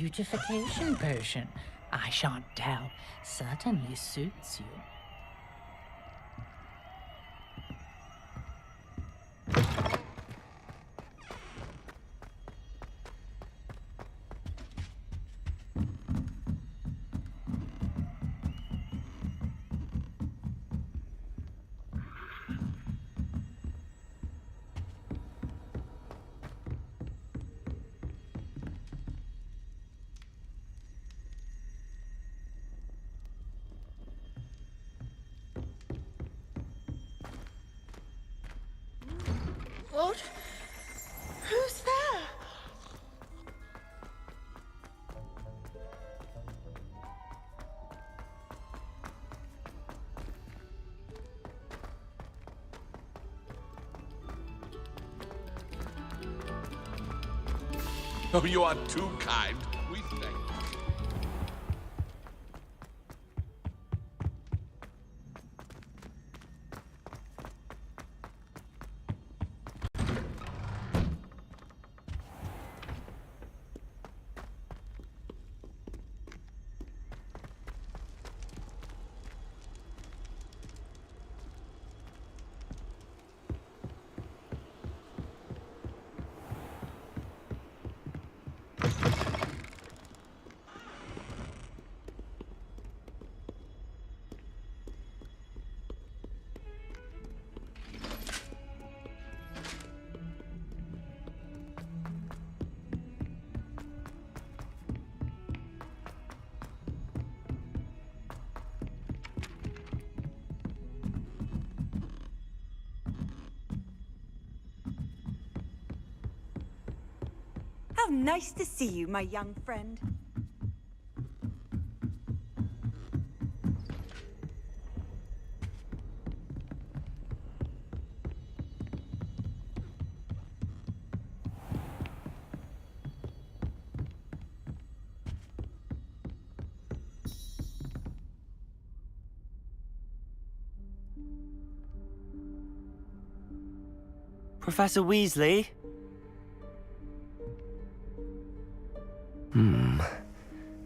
beautification potion. I shan't tell. Certainly suits you. What? Who's there? Oh, you are too kind. We thank you. How nice to see you, my young friend. Professor Weasley?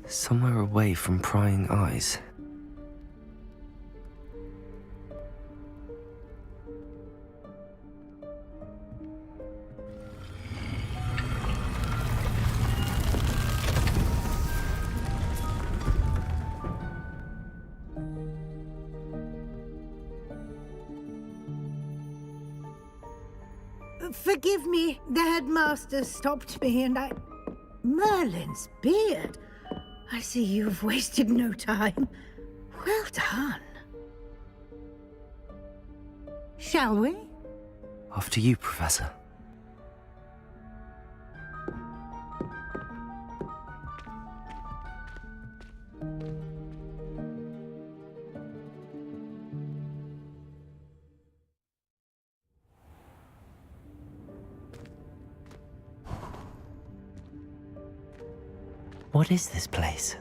Somewhere away from prying eyes. Forgive me, the headmaster stopped me and I... Merlin's beard. I see you've wasted no time. Well done. Shall we? After you, Professor. What is this place?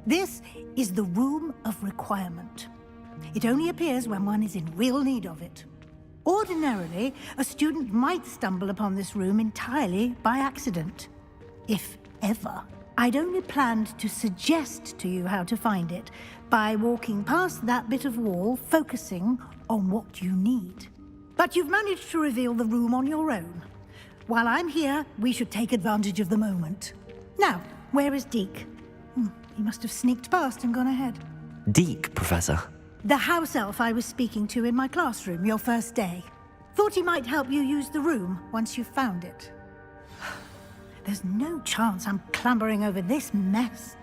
This is the Room of Requirement. It only appears when one is in real need of it. Ordinarily, a student might stumble upon this room entirely by accident. If ever. I'd only planned to suggest to you how to find it by walking past that bit of wall, focusing on what you need. But you've managed to reveal the room on your own. While I'm here, we should take advantage of the moment. Now, where is Deke? He must have sneaked past and gone ahead. Deke, Professor. The house elf I was speaking to in my classroom your first day. Thought he might help you use the room once you found it. There's no chance I'm clambering over this mess.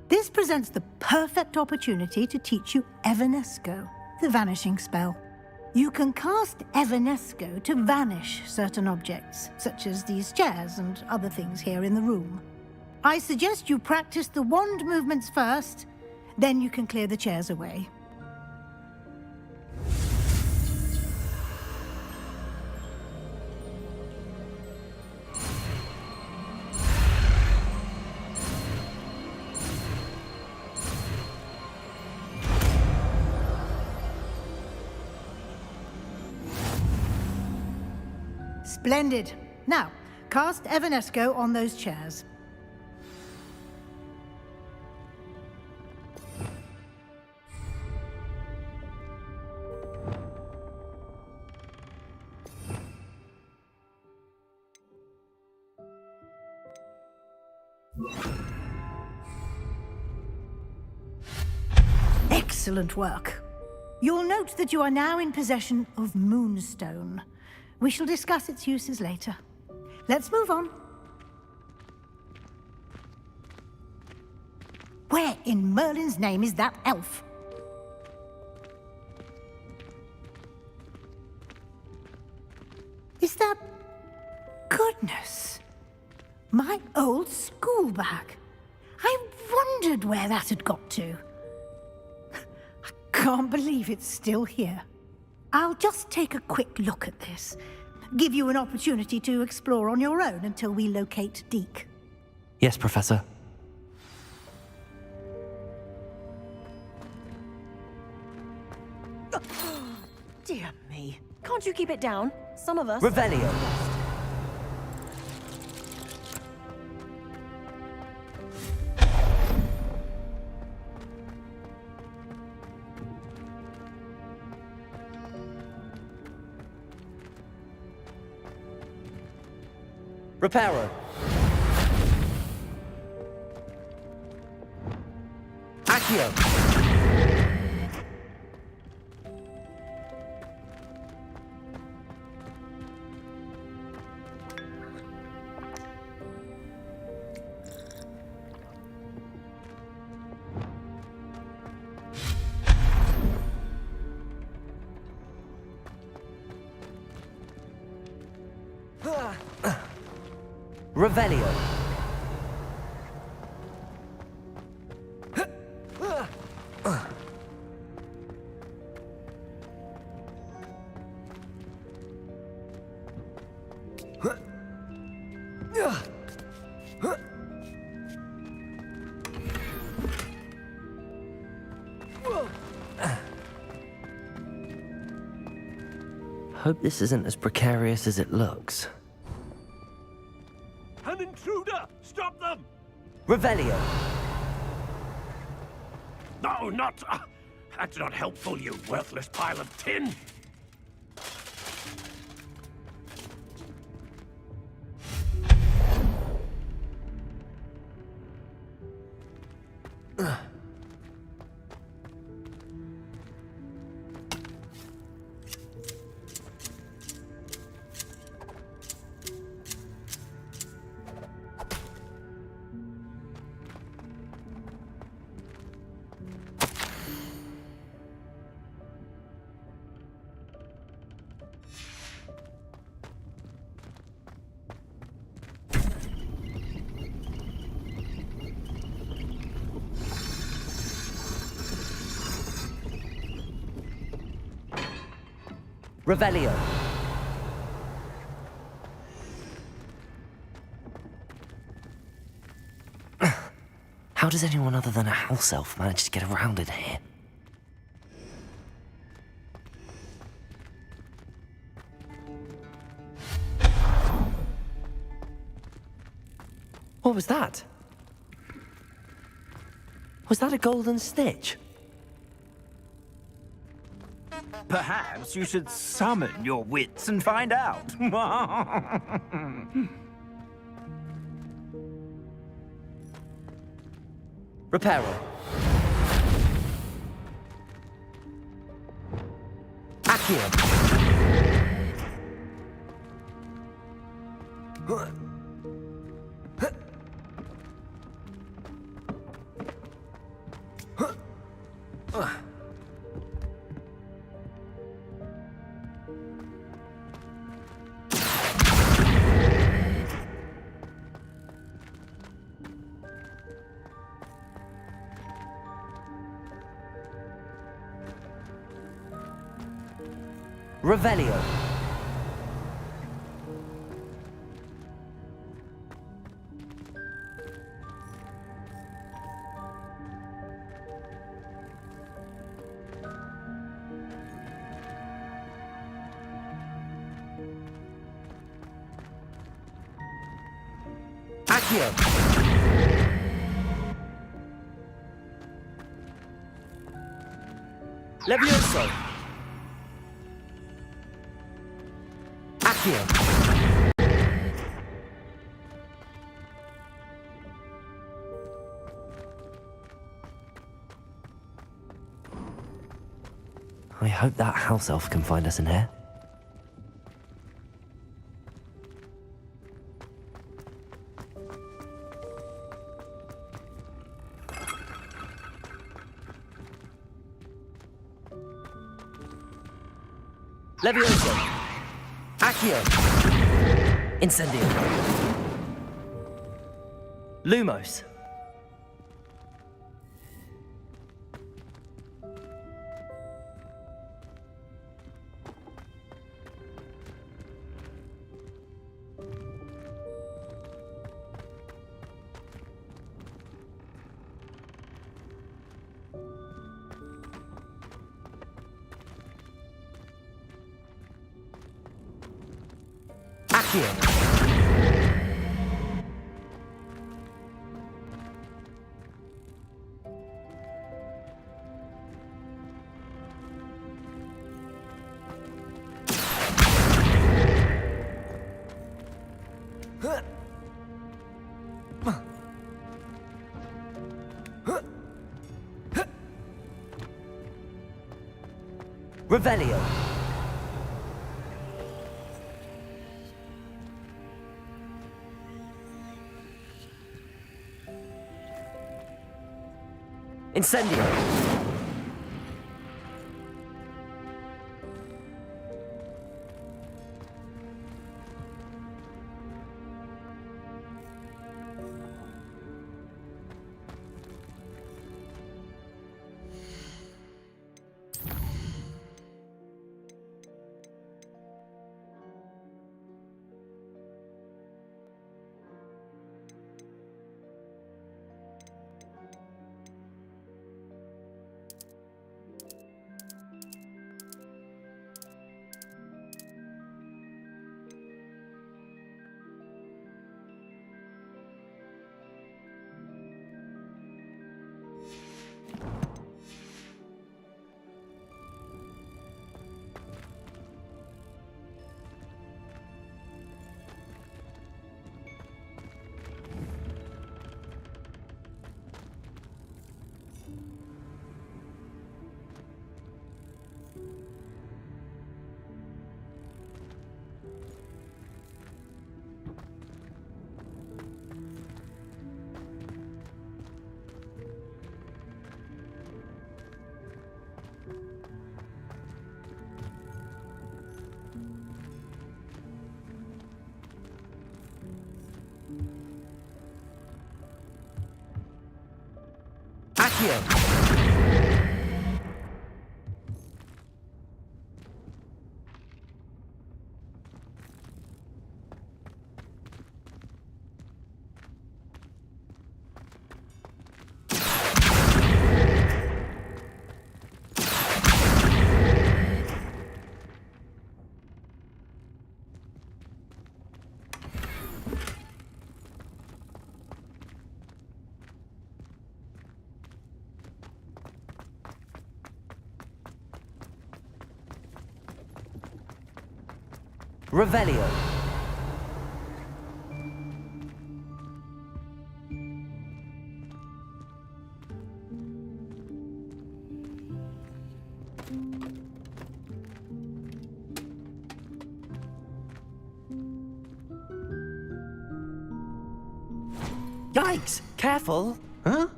This presents the perfect opportunity to teach you Evanesco, the vanishing spell. You can cast Evanesco to vanish certain objects, such as these chairs and other things here in the room. I suggest you practice the wand movements first, then you can clear the chairs away. Splendid. Now, Cast Evanesco on those chairs. Excellent work. You'll note that you are now in possession of Moonstone. We shall discuss its uses later. Let's move on. Where in Merlin's name is that elf? Is that... Goodness! My old school bag. I wondered where that had got to. I can't believe it's still here. I'll just take a quick look at this. Give you an opportunity to explore on your own until we locate Deke. Yes, Professor. Dear me. Can't you keep it down? Some of us... Revelio. Reparo. Accio. Revelio. Hope this isn't as precarious as it looks. An intruder! Stop them! Revelio. No, not... that's not helpful, you worthless pile of tin! Revelio. How does anyone other than a house elf manage to get around in here? What was that? Was that a golden stitch? Perhaps you should summon your wits and find out. Reparo. Accio. Revelio. Accio. Levioso. Accio. I hope that house elf can find us in here. Levioso. Accio. Incendio. Lumos. Accio. Revelio. Incendio. Accio. Revelio. Yikes! Careful! Huh?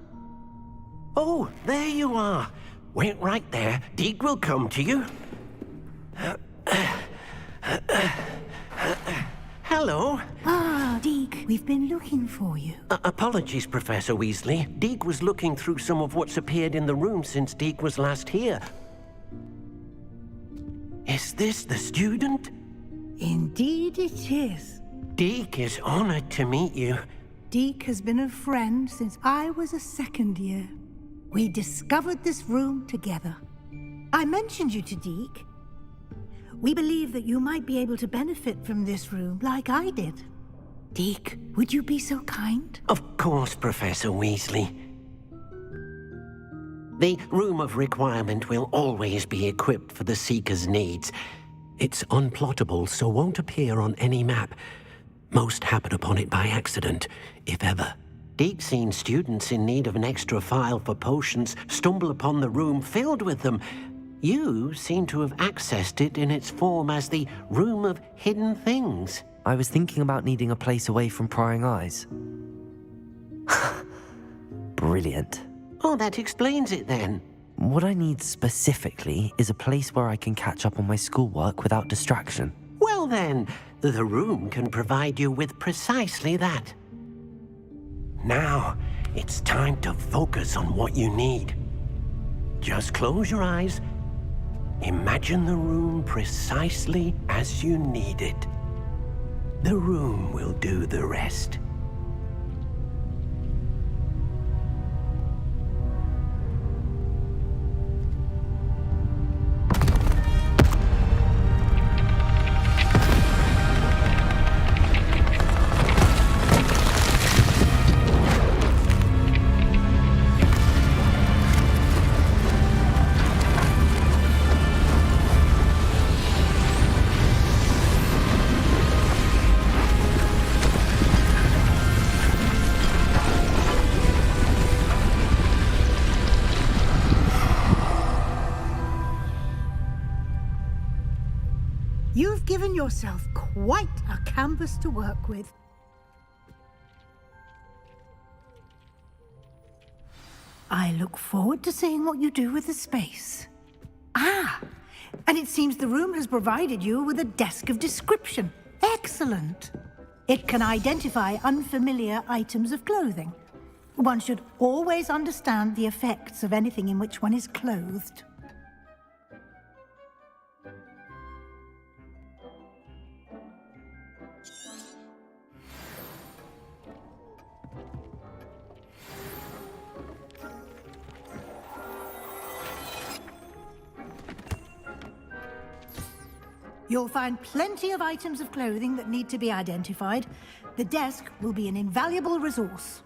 Oh, there you are. Wait right there. Deke will come to you. Hello. Ah, Deke, we've been looking for you. Apologies, Professor Weasley. Deke was looking through some of what's appeared in the room since Deke was last here. Is this the student? Indeed it is. Deke is honored to meet you. Deke has been a friend since I was a second year. We discovered this room together. I mentioned you to Deke. We believe that you might be able to benefit from this room like I did. Deke, would you be so kind? Of course, Professor Weasley. The Room of Requirement will always be equipped for the Seeker's needs. It's unplottable, so won't appear on any map. Most happen upon it by accident, if ever. Deke's seen students in need of an extra file for potions stumble upon the room filled with them. You seem to have accessed it in its form as the Room of Hidden Things. I was thinking about needing a place away from prying eyes. Brilliant. Oh, that explains it then. What I need specifically is a place where I can catch up on my schoolwork without distraction. Well then, the room can provide you with precisely that. Now, it's time to focus on what you need. Just close your eyes. Imagine the room precisely as you need it. The room will do the rest. You've given yourself quite a canvas to work with. I look forward to seeing what you do with the space. Ah, and it seems the room has provided you with a desk of description. Excellent. It can identify unfamiliar items of clothing. One should always understand the effects of anything in which one is clothed. You'll find plenty of items of clothing that need to be identified. The desk will be an invaluable resource.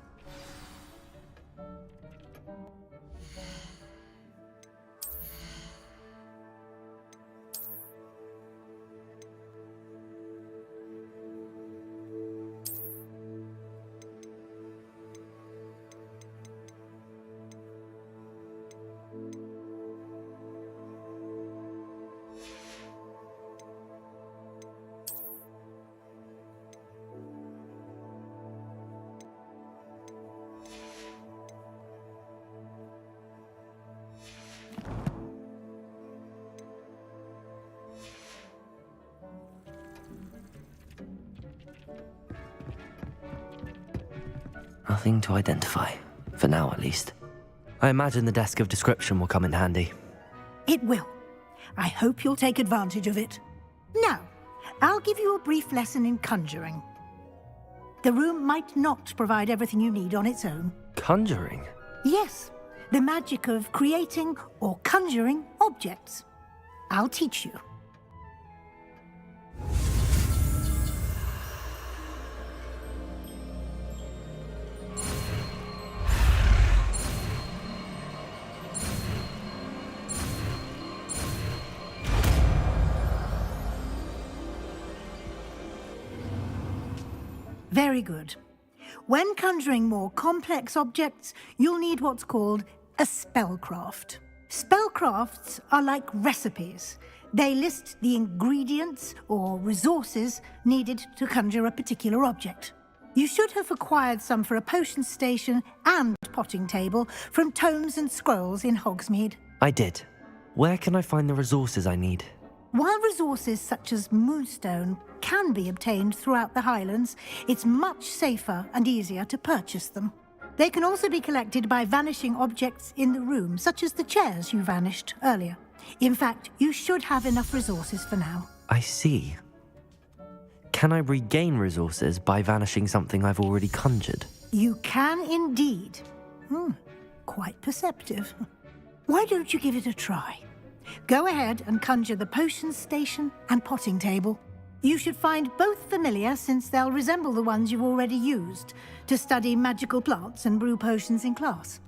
Nothing to identify, for now at least. I imagine the desk of description will come in handy. It will. I hope you'll take advantage of it. Now, I'll give you a brief lesson in conjuring. The room might not provide everything you need on its own. Conjuring? Yes, the magic of creating or conjuring objects. I'll teach you. Very good. When conjuring more complex objects, you'll need what's called a spellcraft. Spellcrafts are like recipes. They list the ingredients or resources needed to conjure a particular object. You should have acquired some for a potion station and potting table from tomes and scrolls in Hogsmeade. I did. Where can I find the resources I need? While resources such as moonstone can be obtained throughout the Highlands, it's much safer and easier to purchase them. They can also be collected by vanishing objects in the room, such as the chairs you vanished earlier. In fact, you should have enough resources for now. I see. Can I regain resources by vanishing something I've already conjured? You can indeed. Quite perceptive. Why don't you give it a try? Go ahead and conjure the potion station and potting table. You should find both familiar, since they'll resemble the ones you've already used to study magical plants and brew potions in class.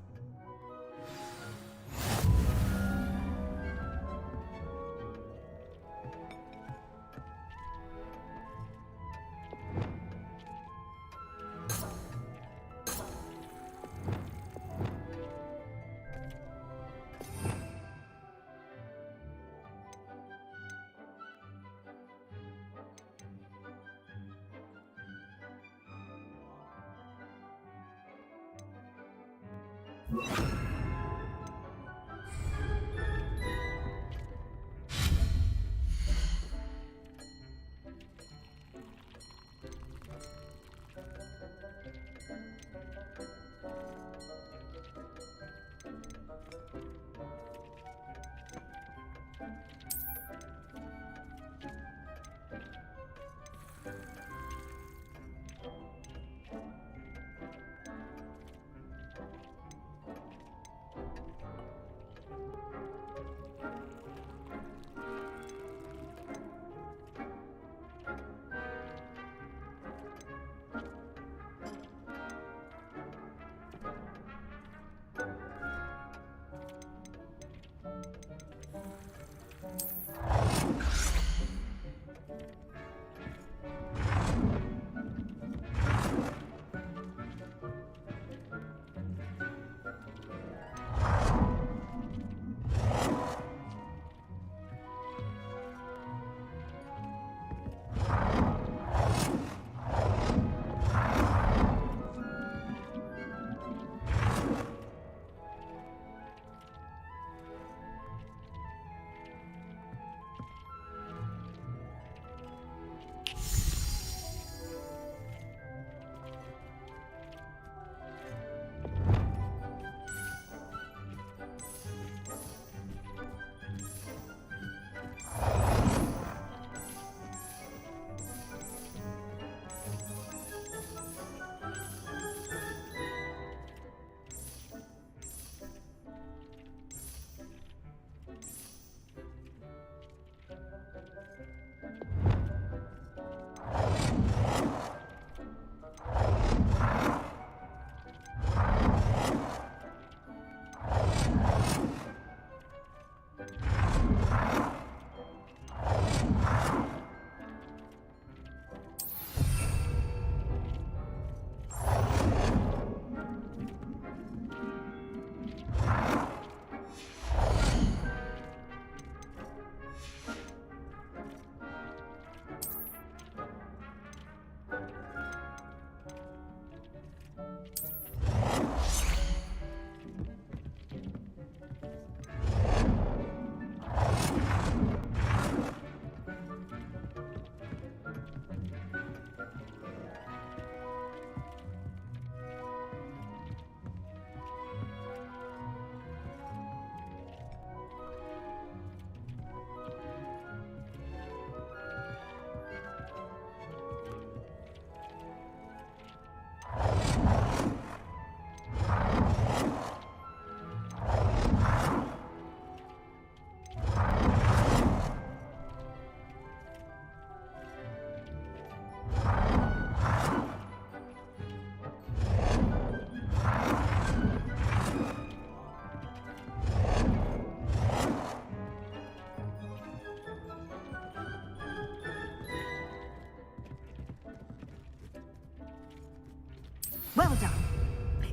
Well done.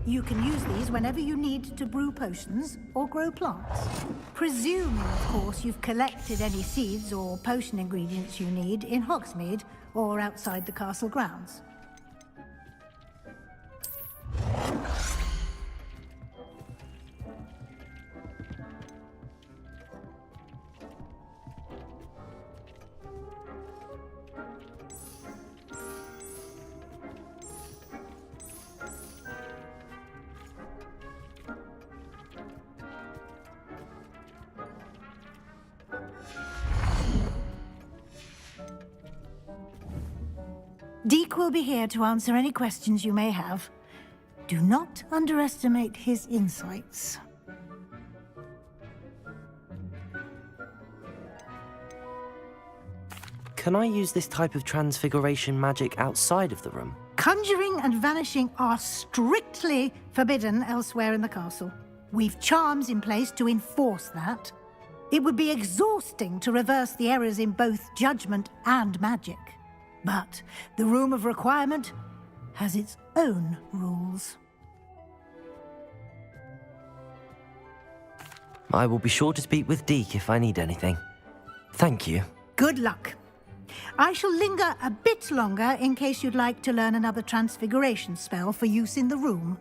You can use these whenever you need to brew potions or grow plants. Presuming, of course, you've collected any seeds or potion ingredients you need in Hogsmeade or outside the castle grounds. Deke will be here to answer any questions you may have. Do not underestimate his insights. can I use this type of transfiguration magic outside of the room? Conjuring and vanishing are strictly forbidden elsewhere in the castle. We've charms in place to enforce that. It would be exhausting to reverse the errors in both judgment and magic. But the Room of Requirement has its own rules. I will be sure to speak with Deke if I need anything. Thank you. Good luck. I shall linger a bit longer in case you'd like to learn another transfiguration spell for use in the room.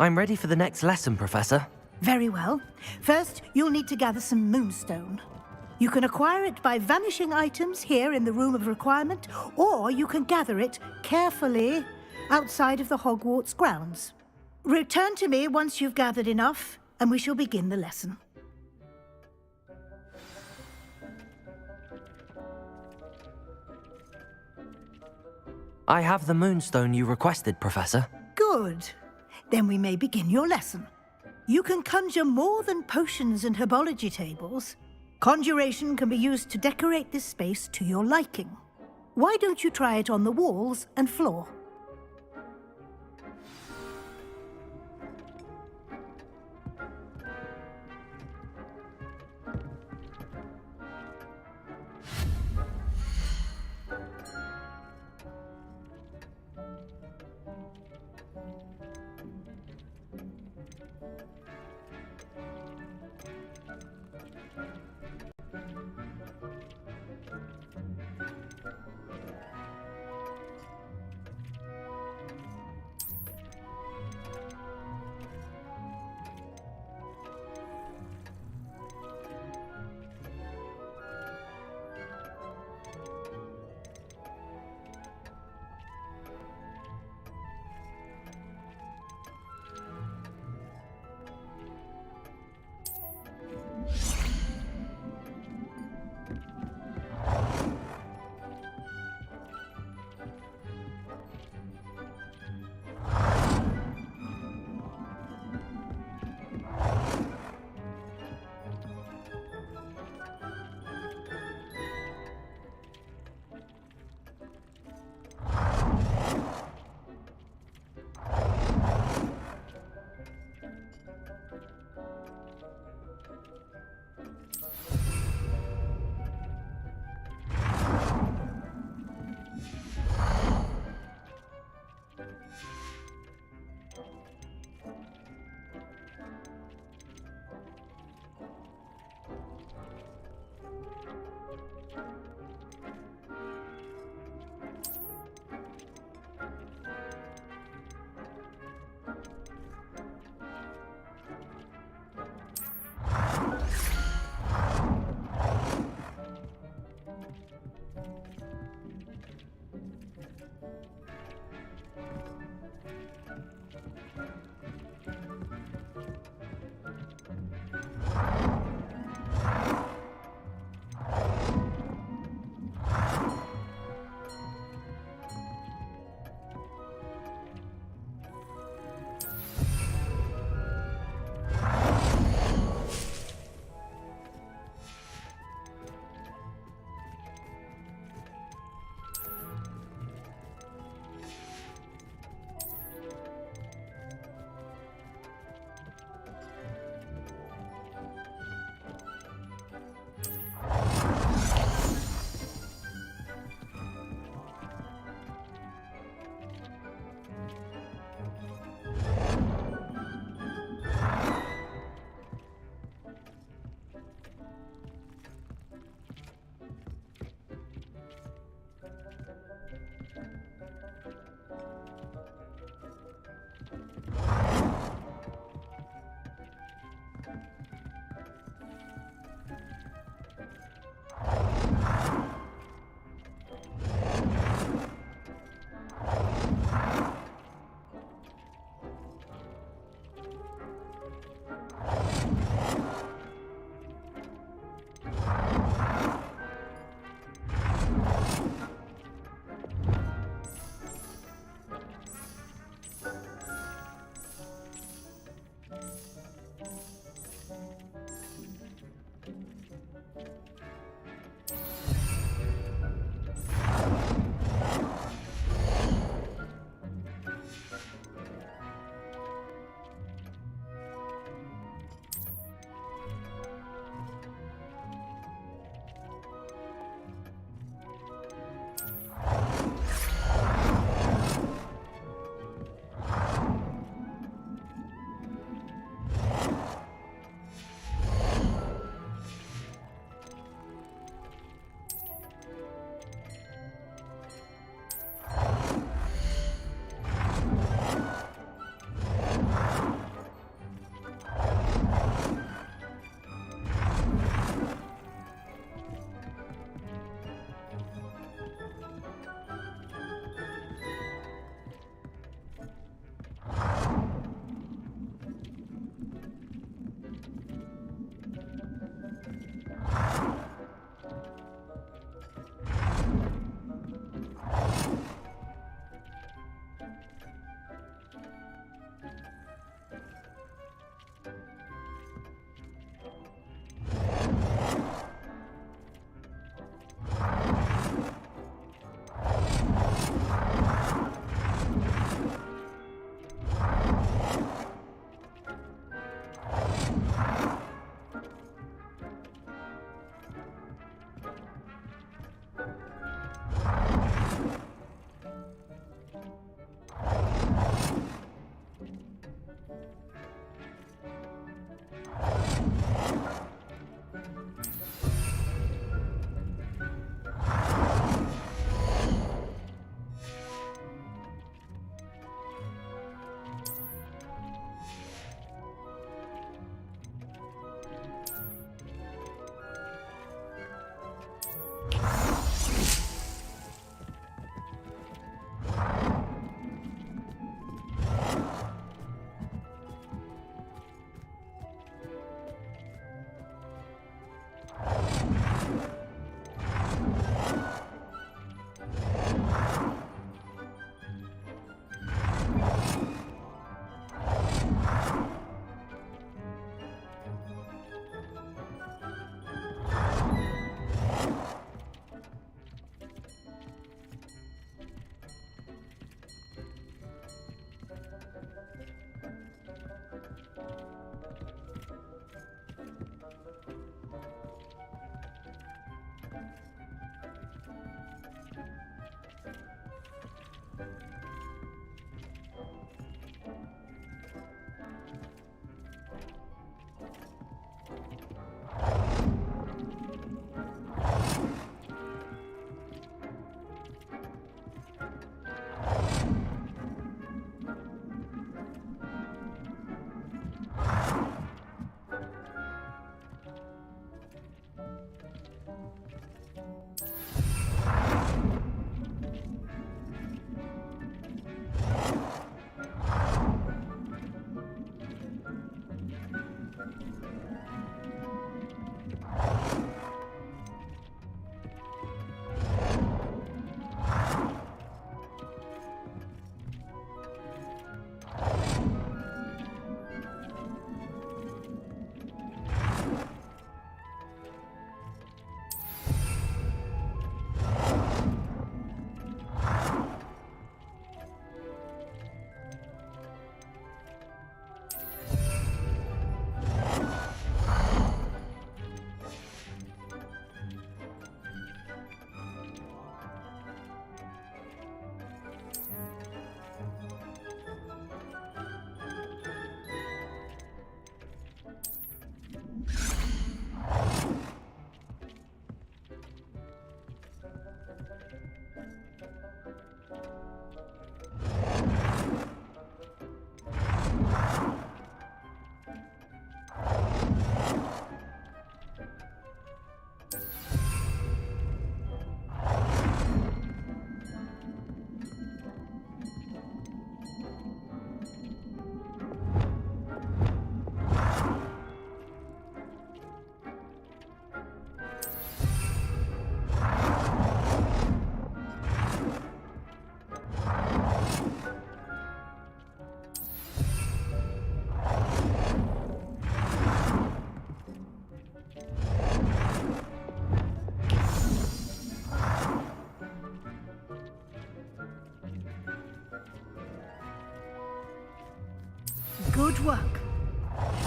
I'm ready for the next lesson, Professor. Very well. First, you'll need to gather some moonstone. You can acquire it by vanishing items here in the Room of Requirement, or you can gather it carefully outside of the Hogwarts grounds. Return to me once you've gathered enough, and we shall begin the lesson. I have the moonstone you requested, Professor. Good. Then we may begin your lesson. You can conjure more than potions and herbology tables. Conjuration can be used to decorate this space to your liking. Why don't you try it on the walls and floor?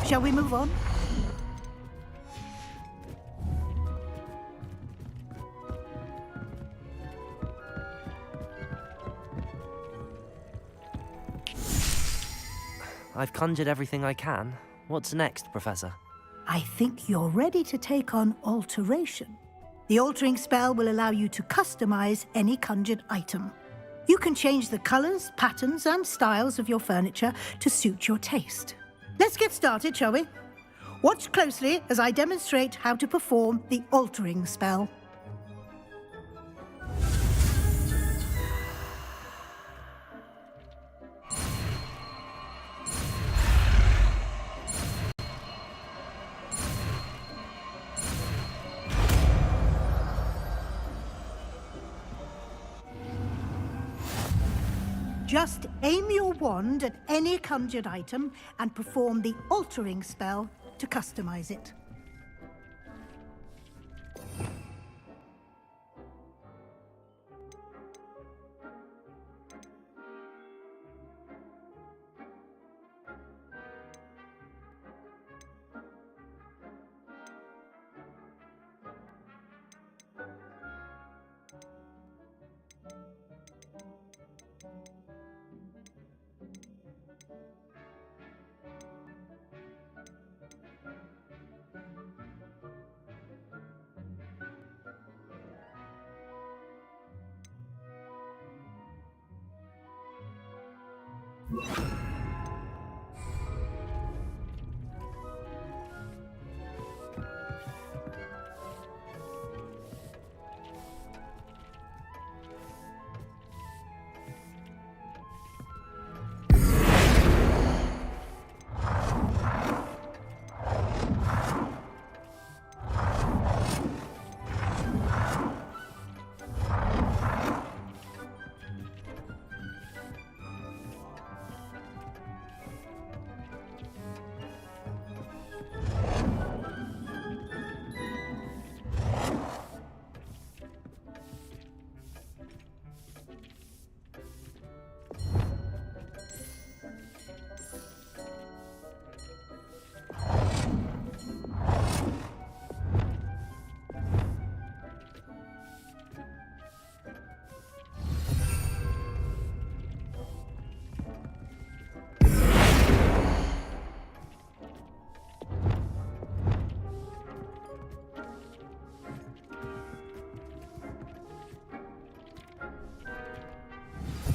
Shall we move on? I've conjured everything I can. What's next, Professor? I think you're ready to take on alteration. The altering spell will allow you to customize any conjured item. You can change the colors, patterns, and styles of your furniture to suit your taste. Let's get started, shall we? Watch closely as I demonstrate how to perform the altering spell. Just aim your wand at any conjured item and perform the altering spell to customize it.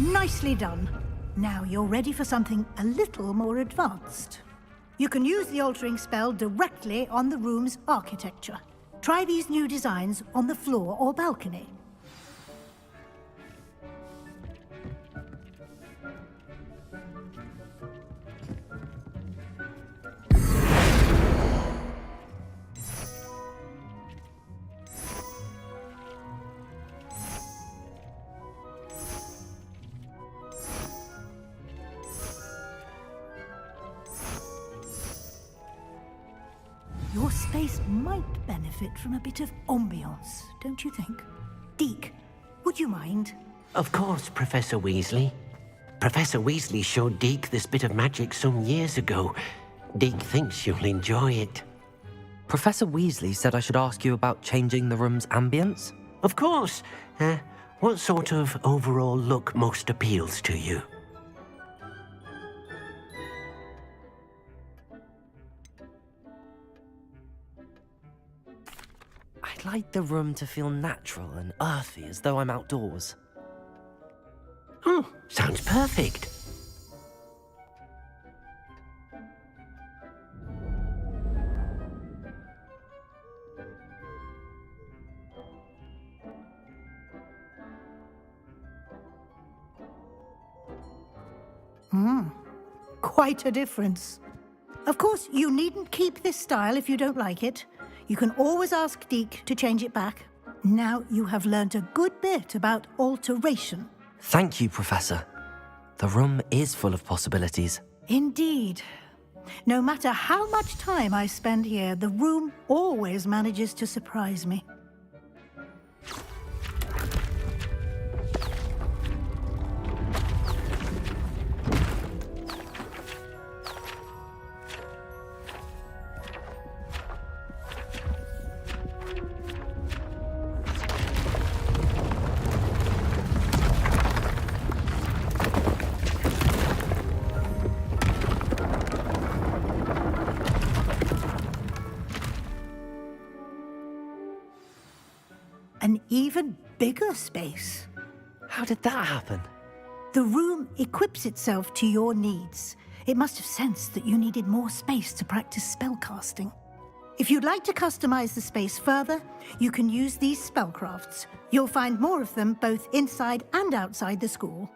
Nicely done. Now you're ready for something a little more advanced. You can use the altering spell directly on the room's architecture. Try these new designs on the floor or balcony. Your space might benefit from a bit of ambiance, don't you think? Deke, would you mind? Of course, Professor Weasley. Professor Weasley showed Deke this bit of magic some years ago. Deke thinks you'll enjoy it. Professor Weasley said I should ask you about changing the room's ambience? Of course. What sort of overall look most appeals to you? I'd like the room to feel natural and earthy, as though I'm outdoors. Oh, sounds perfect. Quite a difference. Of course, you needn't keep this style if you don't like it. You can always ask Deke to change it back. Now you have learnt a good bit about alteration. Thank you, Professor. The room is full of possibilities. Indeed. No matter how much time I spend here, the room always manages to surprise me. an even bigger space. How did that happen? The room equips itself to your needs. It must have sensed that you needed more space to practice spellcasting. If you'd like to customize the space further, you can use these spellcrafts. You'll find more of them both inside and outside the school.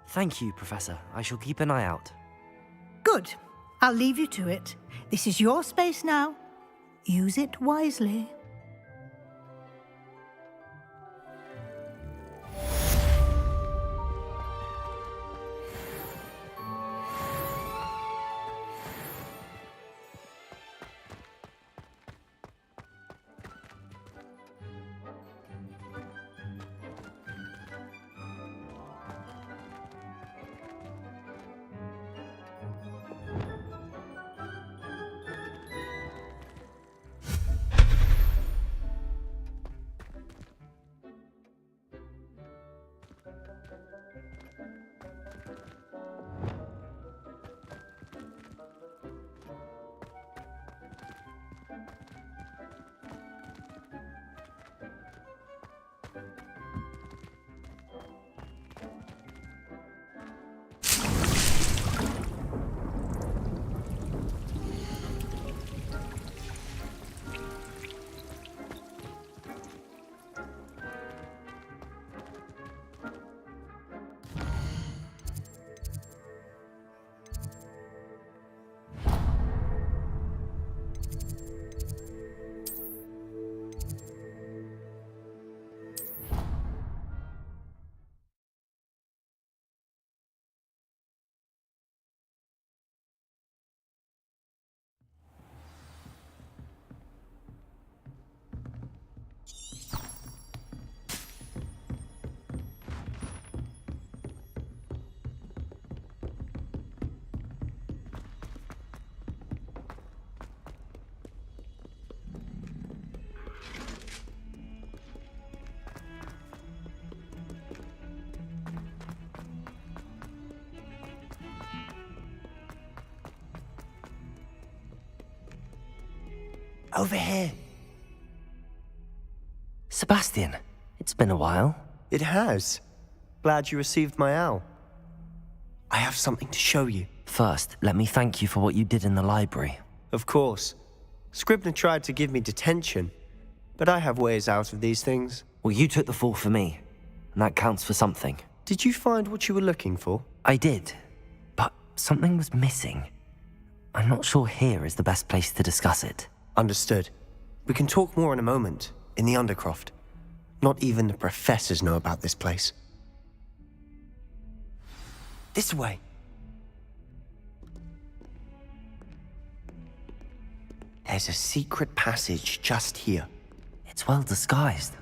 Thank you, Professor. I shall keep an eye out. Good. I'll leave you to it. This is your space now. Use it wisely. Over here. Sebastian, it's been a while. It has. Glad you received my owl. I have something to show you. First, let me thank you for what you did in the library. Of course. Scribner tried to give me detention, but I have ways out of these things. Well, you took the fall for me, and that counts for something. Did you find what you were looking for? I did, but something was missing. I'm not sure here is the best place to discuss it. Understood. We can talk more in a moment, in the Undercroft. Not even the professors know about this place. This way. There's a secret passage just here. It's well disguised.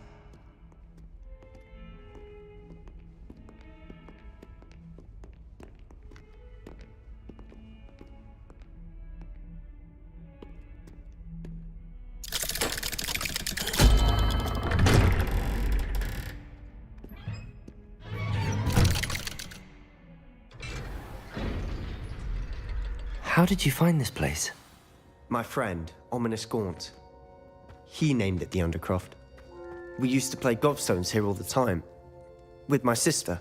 How did you find this place? My friend, Ominous Gaunt. He named it the Undercroft. We used to play gobstones here all the time. With my sister,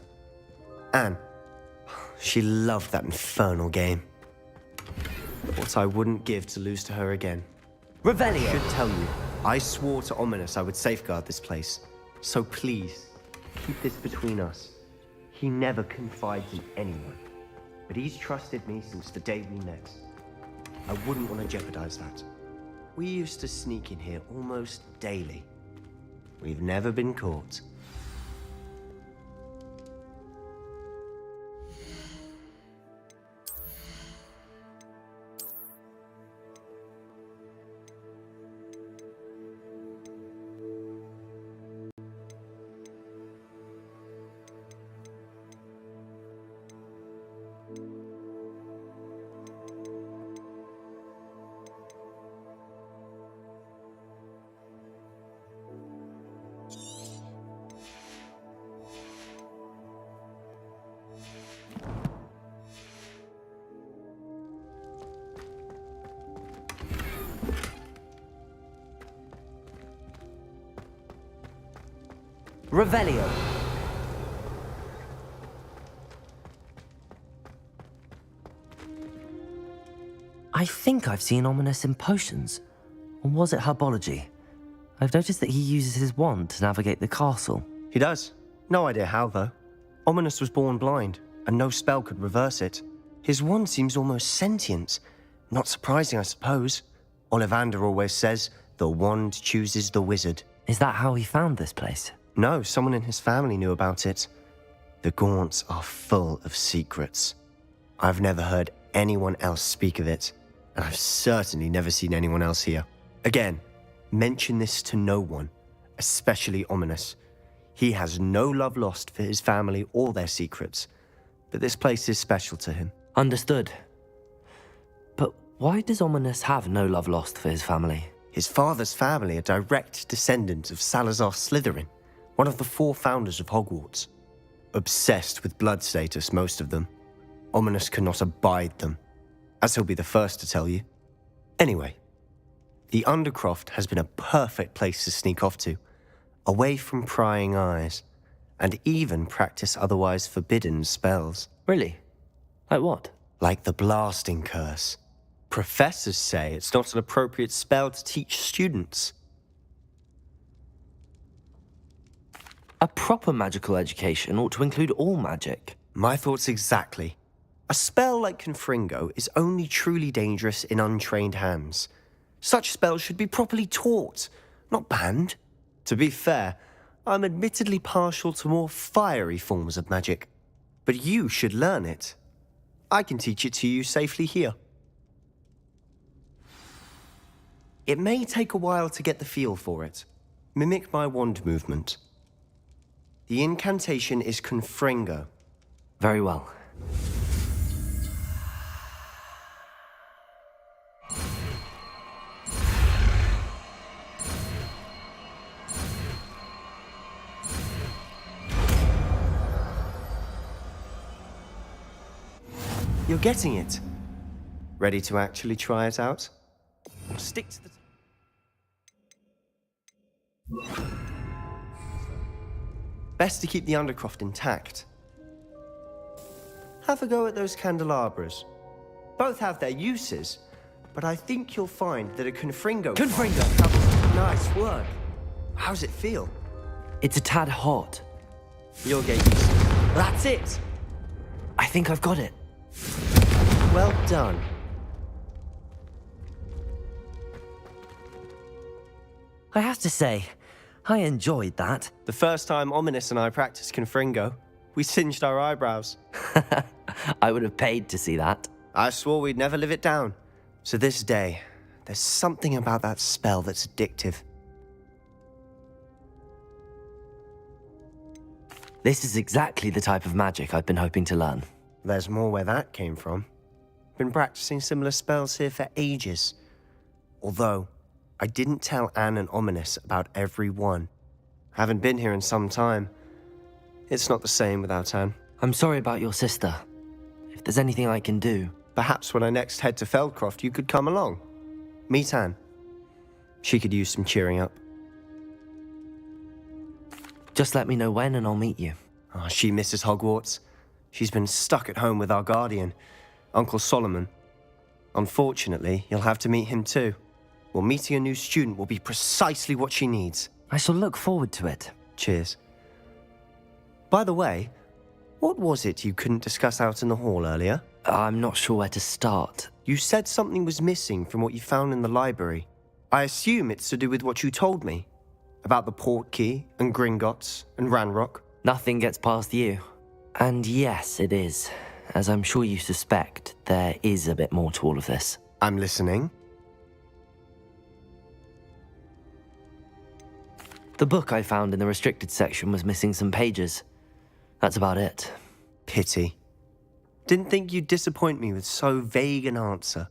Anne. She loved that infernal game. What I wouldn't give to lose to her again. Revelio! I should tell you, I swore to Ominous I would safeguard this place. So please, keep this between us. He never confides in anyone. But he's trusted me since the day we met. I wouldn't want to jeopardize that. We used to sneak in here almost daily. We've never been caught. Revelio. I think I've seen Ominous in potions. Or was it herbology? I've noticed that he uses his wand to navigate the castle. He does. No idea how, though. Ominous was born blind, and no spell could reverse it. His wand seems almost sentient. Not surprising, I suppose. Ollivander always says, the wand chooses the wizard. Is that how he found this place? No, someone in his family knew about it. The Gaunts are full of secrets. I've never heard anyone else speak of it, and I've certainly never seen anyone else here. Again, mention this to no one, especially Ominous. He has no love lost for his family or their secrets, but this place is special to him. Understood. But why does Ominous have no love lost for his family? His father's family are direct descendants of Salazar Slytherin, one of the 4 founders of Hogwarts. Obsessed with blood status, most of them. Ominous cannot abide them, as he'll be the first to tell you. Anyway, the Undercroft has been a perfect place to sneak off to, away from prying eyes, and even practice otherwise forbidden spells. Really? Like what? Like the Blasting Curse. Professors say it's not an appropriate spell to teach students. A proper magical education ought to include all magic. My thoughts exactly. A spell like Confringo is only truly dangerous in untrained hands. Such spells should be properly taught, not banned. To be fair, I'm admittedly partial to more fiery forms of magic. But you should learn it. I can teach it to you safely here. It may take a while to get the feel for it. Mimic my wand movement. The incantation is Confringo. Very well. You're getting it. Ready to actually try it out? Stick to the... Best to keep the Undercroft intact. Have a go at those candelabras. Both have their uses, but I think you'll find that a Confringo... Confringo! Nice work. How's it feel? It's a tad hot. You'll get used to it. That's it! I think I've got it. Well done. I have to say, I enjoyed that. The first time Ominous and I practiced Confringo, we singed our eyebrows. I would have paid to see that. I swore we'd never live it down. To this day, there's something about that spell that's addictive. This is exactly the type of magic I've been hoping to learn. There's more where that came from. Been practicing similar spells here for ages. Although, I didn't tell Anne and Ominous about every one. Haven't been here in some time. It's not the same without Anne. I'm sorry about your sister. If there's anything I can do... Perhaps when I next head to Feldcroft, you could come along. Meet Anne. She could use some cheering up. Just let me know when and I'll meet you. Oh, she misses Hogwarts. She's been stuck at home with our guardian, Uncle Solomon. Unfortunately, you'll have to meet him too. Well, meeting a new student will be precisely what she needs. I shall look forward to it. Cheers. By the way, what was it you couldn't discuss out in the hall earlier? I'm not sure where to start. You said something was missing from what you found in the library. I assume it's to do with what you told me. About the Portkey, and Gringotts, and Ranrock. Nothing gets past you. And yes, it is. As I'm sure you suspect, there is a bit more to all of this. I'm listening. The book I found in the restricted section was missing some pages. That's about it. Pity. Didn't think you'd disappoint me with so vague an answer.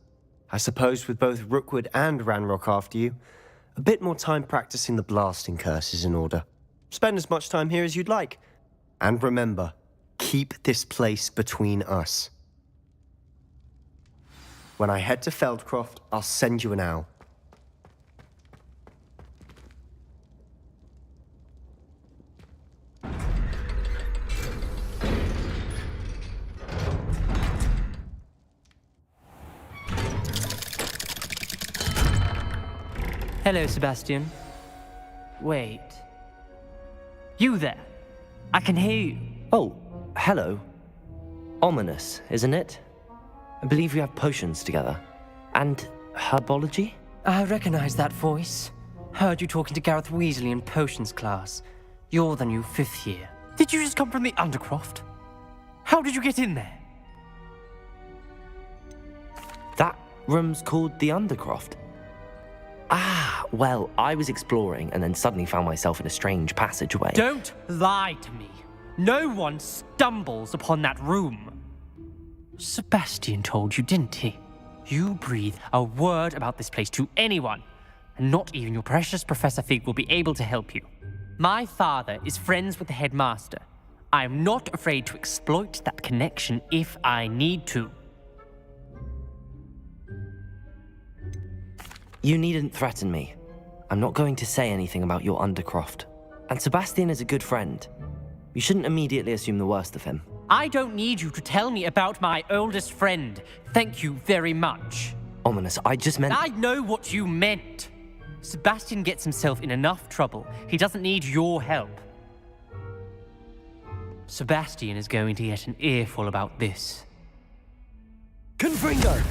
I suppose with both Rookwood and Ranrock after you, a bit more time practicing the blasting curse is in order. Spend as much time here as you'd like. And remember, keep this place between us. When I head to Feldcroft, I'll send you an owl. Hello, Sebastian. Wait. You there? I can hear you. Oh, hello. Ominous, isn't it? I believe we have potions together. And herbology? I recognize that voice. Heard you talking to Gareth Weasley in potions class. You're the new 5th year. Did you just come from the Undercroft? How did you get in there? That room's called the Undercroft. Ah, well, I was exploring and then suddenly found myself in a strange passageway. Don't lie to me. No one stumbles upon that room. Sebastian told you, didn't he? You breathe a word about this place to anyone, and not even your precious Professor Fig will be able to help you. My father is friends with the headmaster. I am not afraid to exploit that connection if I need to. You needn't threaten me. I'm not going to say anything about your Undercroft. And Sebastian is a good friend. You shouldn't immediately assume the worst of him. I don't need you to tell me about my oldest friend. Thank you very much. Ominous, I just meant... I know what you meant. Sebastian gets himself in enough trouble. He doesn't need your help. Sebastian is going to get an earful about this. Confringo!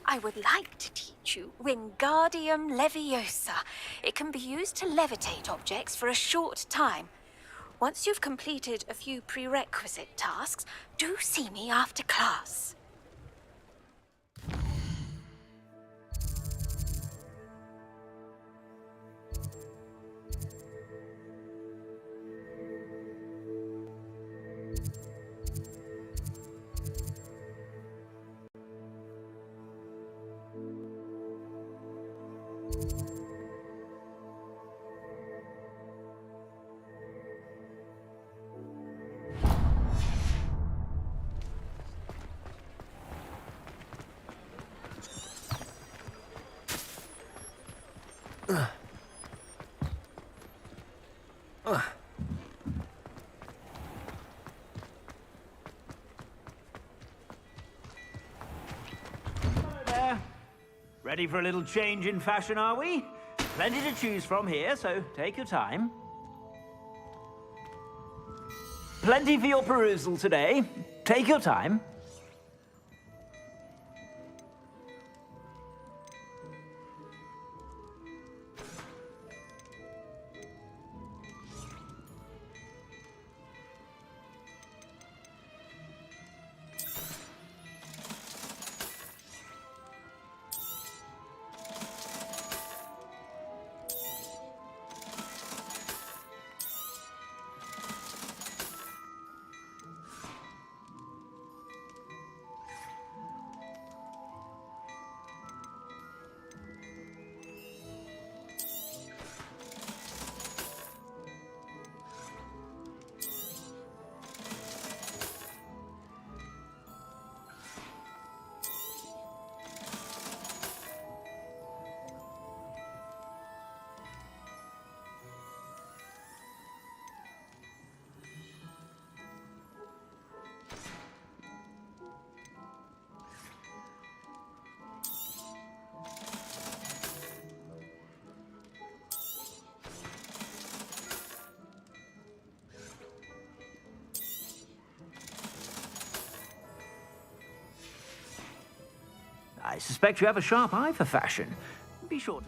I would like to teach you Wingardium Leviosa. It can be used to levitate objects for a short time. Once you've completed a few prerequisite tasks, do see me after class. Ready for a little change in fashion, are we? Plenty to choose from here, so take your time. Plenty for your perusal today. Take your time. I suspect you have a sharp eye for fashion. Be sure to...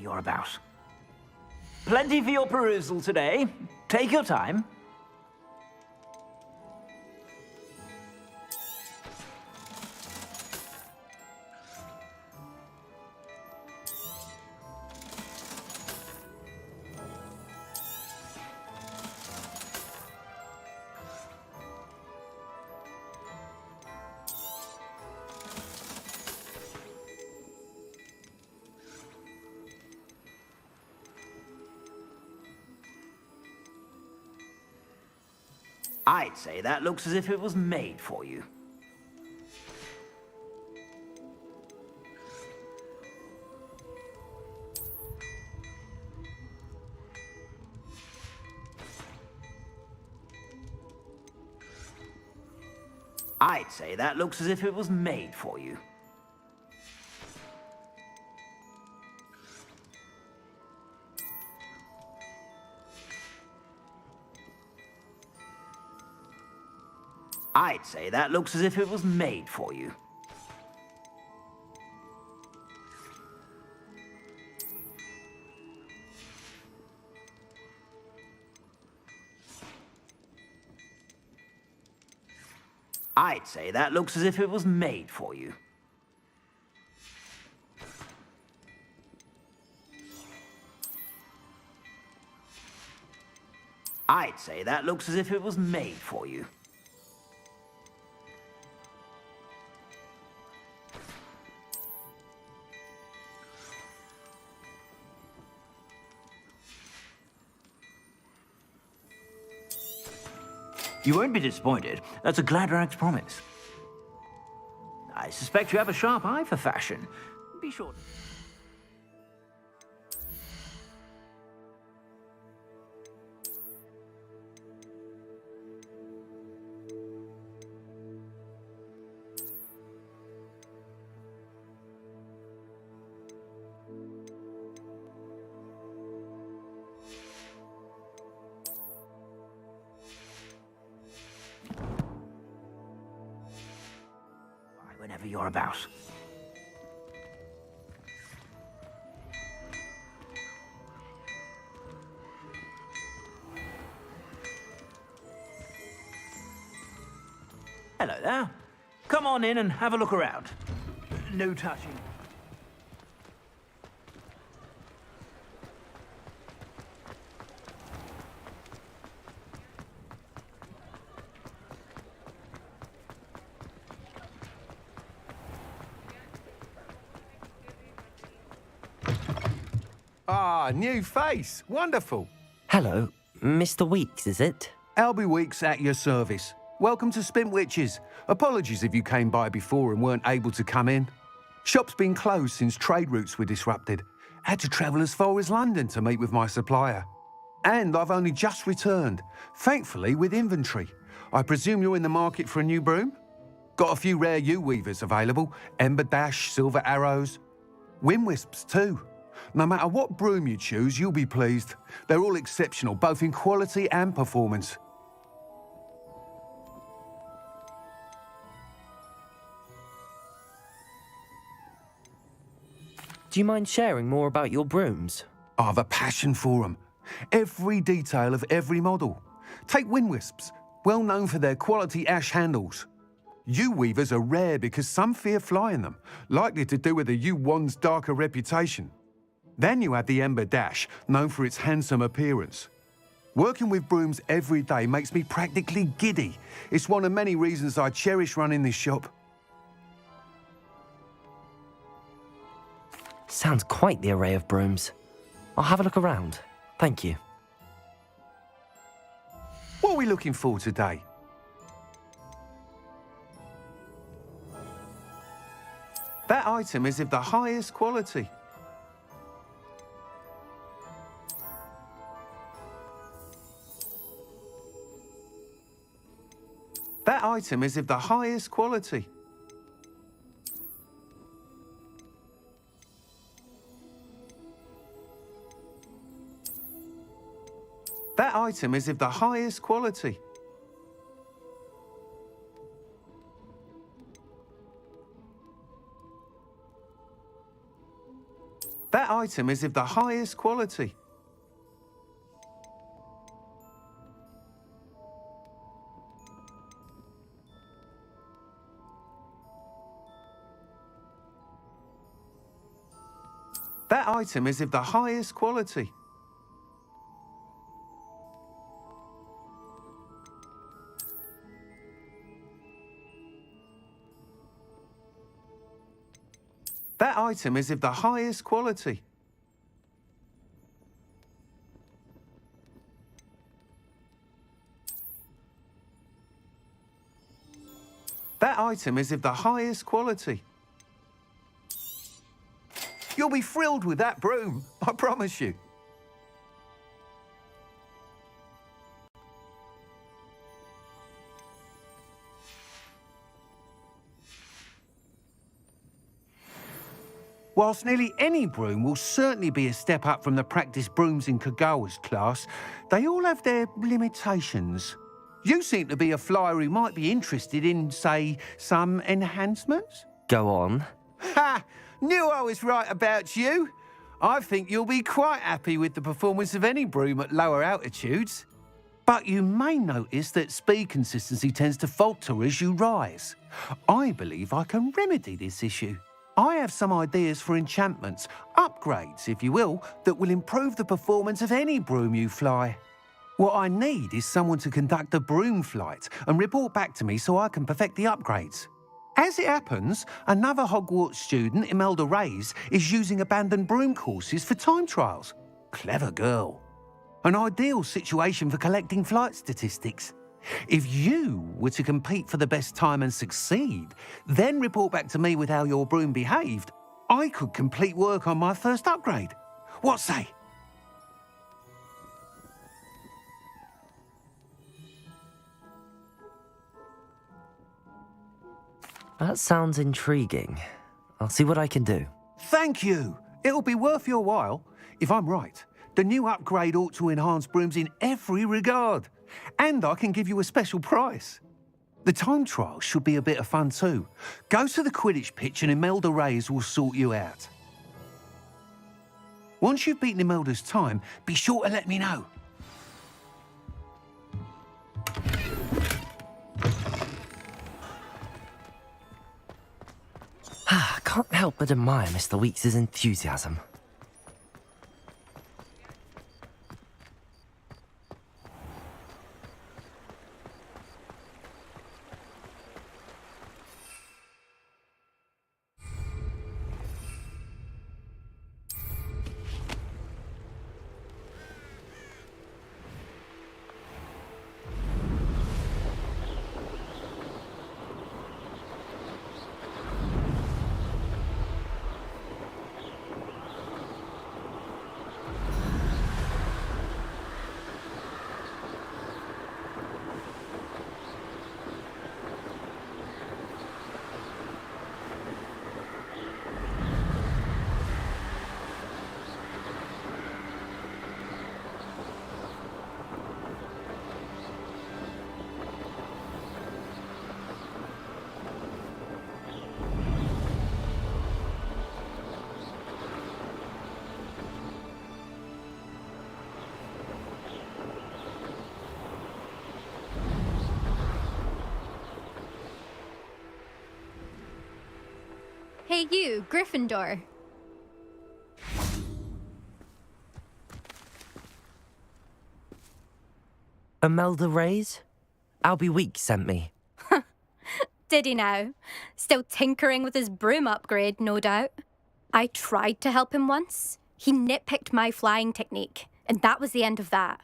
You're about. Plenty for your perusal today. Take your time. I'd say that looks as if it was made for you. I'd say that looks as if it was made for you. I'd say that looks as if it was made for you. I'd say that looks as if it was made for you. I'd say that looks as if it was made for you. You won't be disappointed. That's a Gladrag's promise. I suspect you have a sharp eye for fashion. Be sure to... Whenever you're about. Hello there. Come on in and have a look around. No touching. Ah, new face. Wonderful. Hello, Mr. Weeks, is it? Albie Weeks at your service. Welcome to Spintwitches. Apologies if you came by before and weren't able to come in. Shop's been closed since trade routes were disrupted. Had to travel as far as London to meet with my supplier. And I've only just returned, thankfully with inventory. I presume you're in the market for a new broom? Got a few rare U-weavers available. Ember Dash, Silver Arrows. Wind Wisps too. No matter what broom you choose, you'll be pleased. They're all exceptional, both in quality and performance. Do you mind sharing more about your brooms? I have a passion for them. Every detail of every model. Take wind wisps, well known for their quality ash handles. U-weavers are rare because some fear flying them, likely to do with the U-wand's darker reputation. Then you have the Ember Dash, known for its handsome appearance. Working with brooms every day makes me practically giddy. It's one of many reasons I cherish running this shop. Sounds quite the array of brooms. I'll have a look around. Thank you. What are we looking for today? That item is of the highest quality. That item is of the highest quality. That item is of the highest quality. That item is of the highest quality. That item is of the highest quality. That item is of the highest quality. That item is of the highest quality. You'll be thrilled with that broom, I promise you. Whilst nearly any broom will certainly be a step up from the practice brooms in Kagawa's class, they all have their limitations. You seem to be a flyer who might be interested in, say, some enhancements? Go on. Ha! Knew I was right about you. I think you'll be quite happy with the performance of any broom at lower altitudes. But you may notice that speed consistency tends to falter as you rise. I believe I can remedy this issue. I have some ideas for enchantments, upgrades, if you will, that will improve the performance of any broom you fly. What I need is someone to conduct a broom flight and report back to me so I can perfect the upgrades. As it happens, another Hogwarts student, Imelda Reyes, is using abandoned broom courses for time trials. Clever girl. An ideal situation for collecting flight statistics. If you were to compete for the best time and succeed, then report back to me with how your broom behaved, I could complete work on my first upgrade. What say? That sounds intriguing. I'll see what I can do. Thank you. It'll be worth your while. If I'm right, the new upgrade ought to enhance brooms in every regard. And I can give you a special price. The time trial should be a bit of fun too. Go to the Quidditch pitch and Imelda Reyes will sort you out. Once you've beaten Imelda's time, be sure to let me know. Can't help but admire Mr. Weeks' enthusiasm. Hey you, Gryffindor. Imelda Reyes? Albie Weeks sent me. Did he now? Still tinkering with his broom upgrade, no doubt. I tried to help him once. He nitpicked my flying technique, and that was the end of that.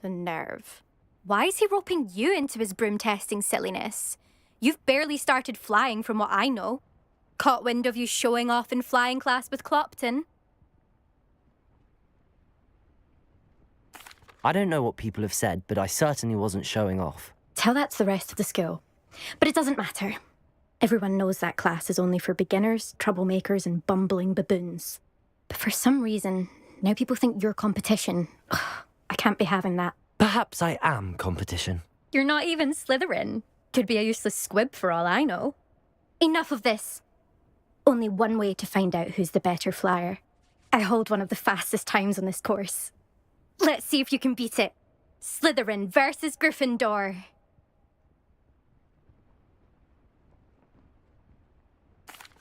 The nerve. Why is he roping you into his broom testing silliness? You've barely started flying from what I know. Caught wind of you showing off in flying class with Clopton. I don't know what people have said, but I certainly wasn't showing off. Tell that to the rest of the school. But it doesn't matter. Everyone knows that class is only for beginners, troublemakers, and bumbling baboons. But for some reason, now people think you're competition. Ugh, I can't be having that. Perhaps I am competition. You're not even Slytherin. Could be a useless squib for all I know. Enough of this. Only one way to find out who's the better flyer. I hold one of the fastest times on this course. Let's see if you can beat it. Slytherin versus Gryffindor.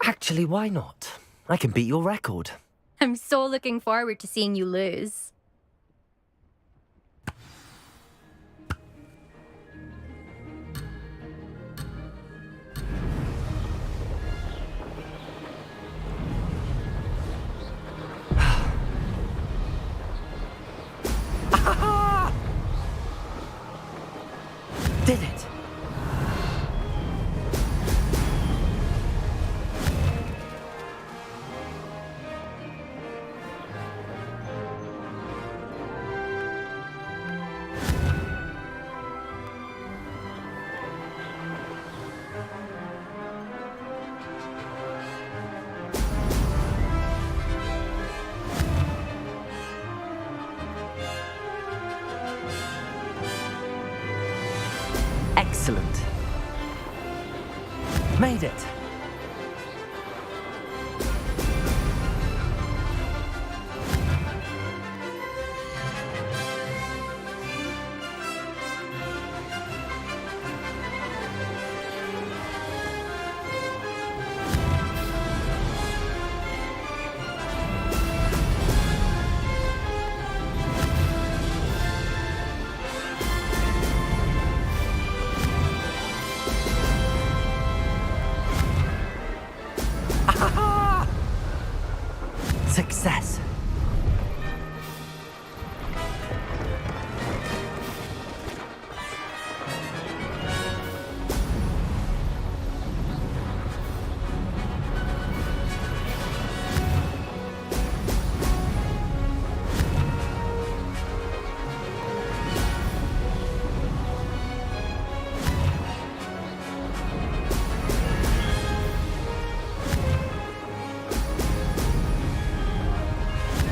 Actually, why not? I can beat your record. I'm so looking forward to seeing you lose. Did it! Excellent. Made it. Success.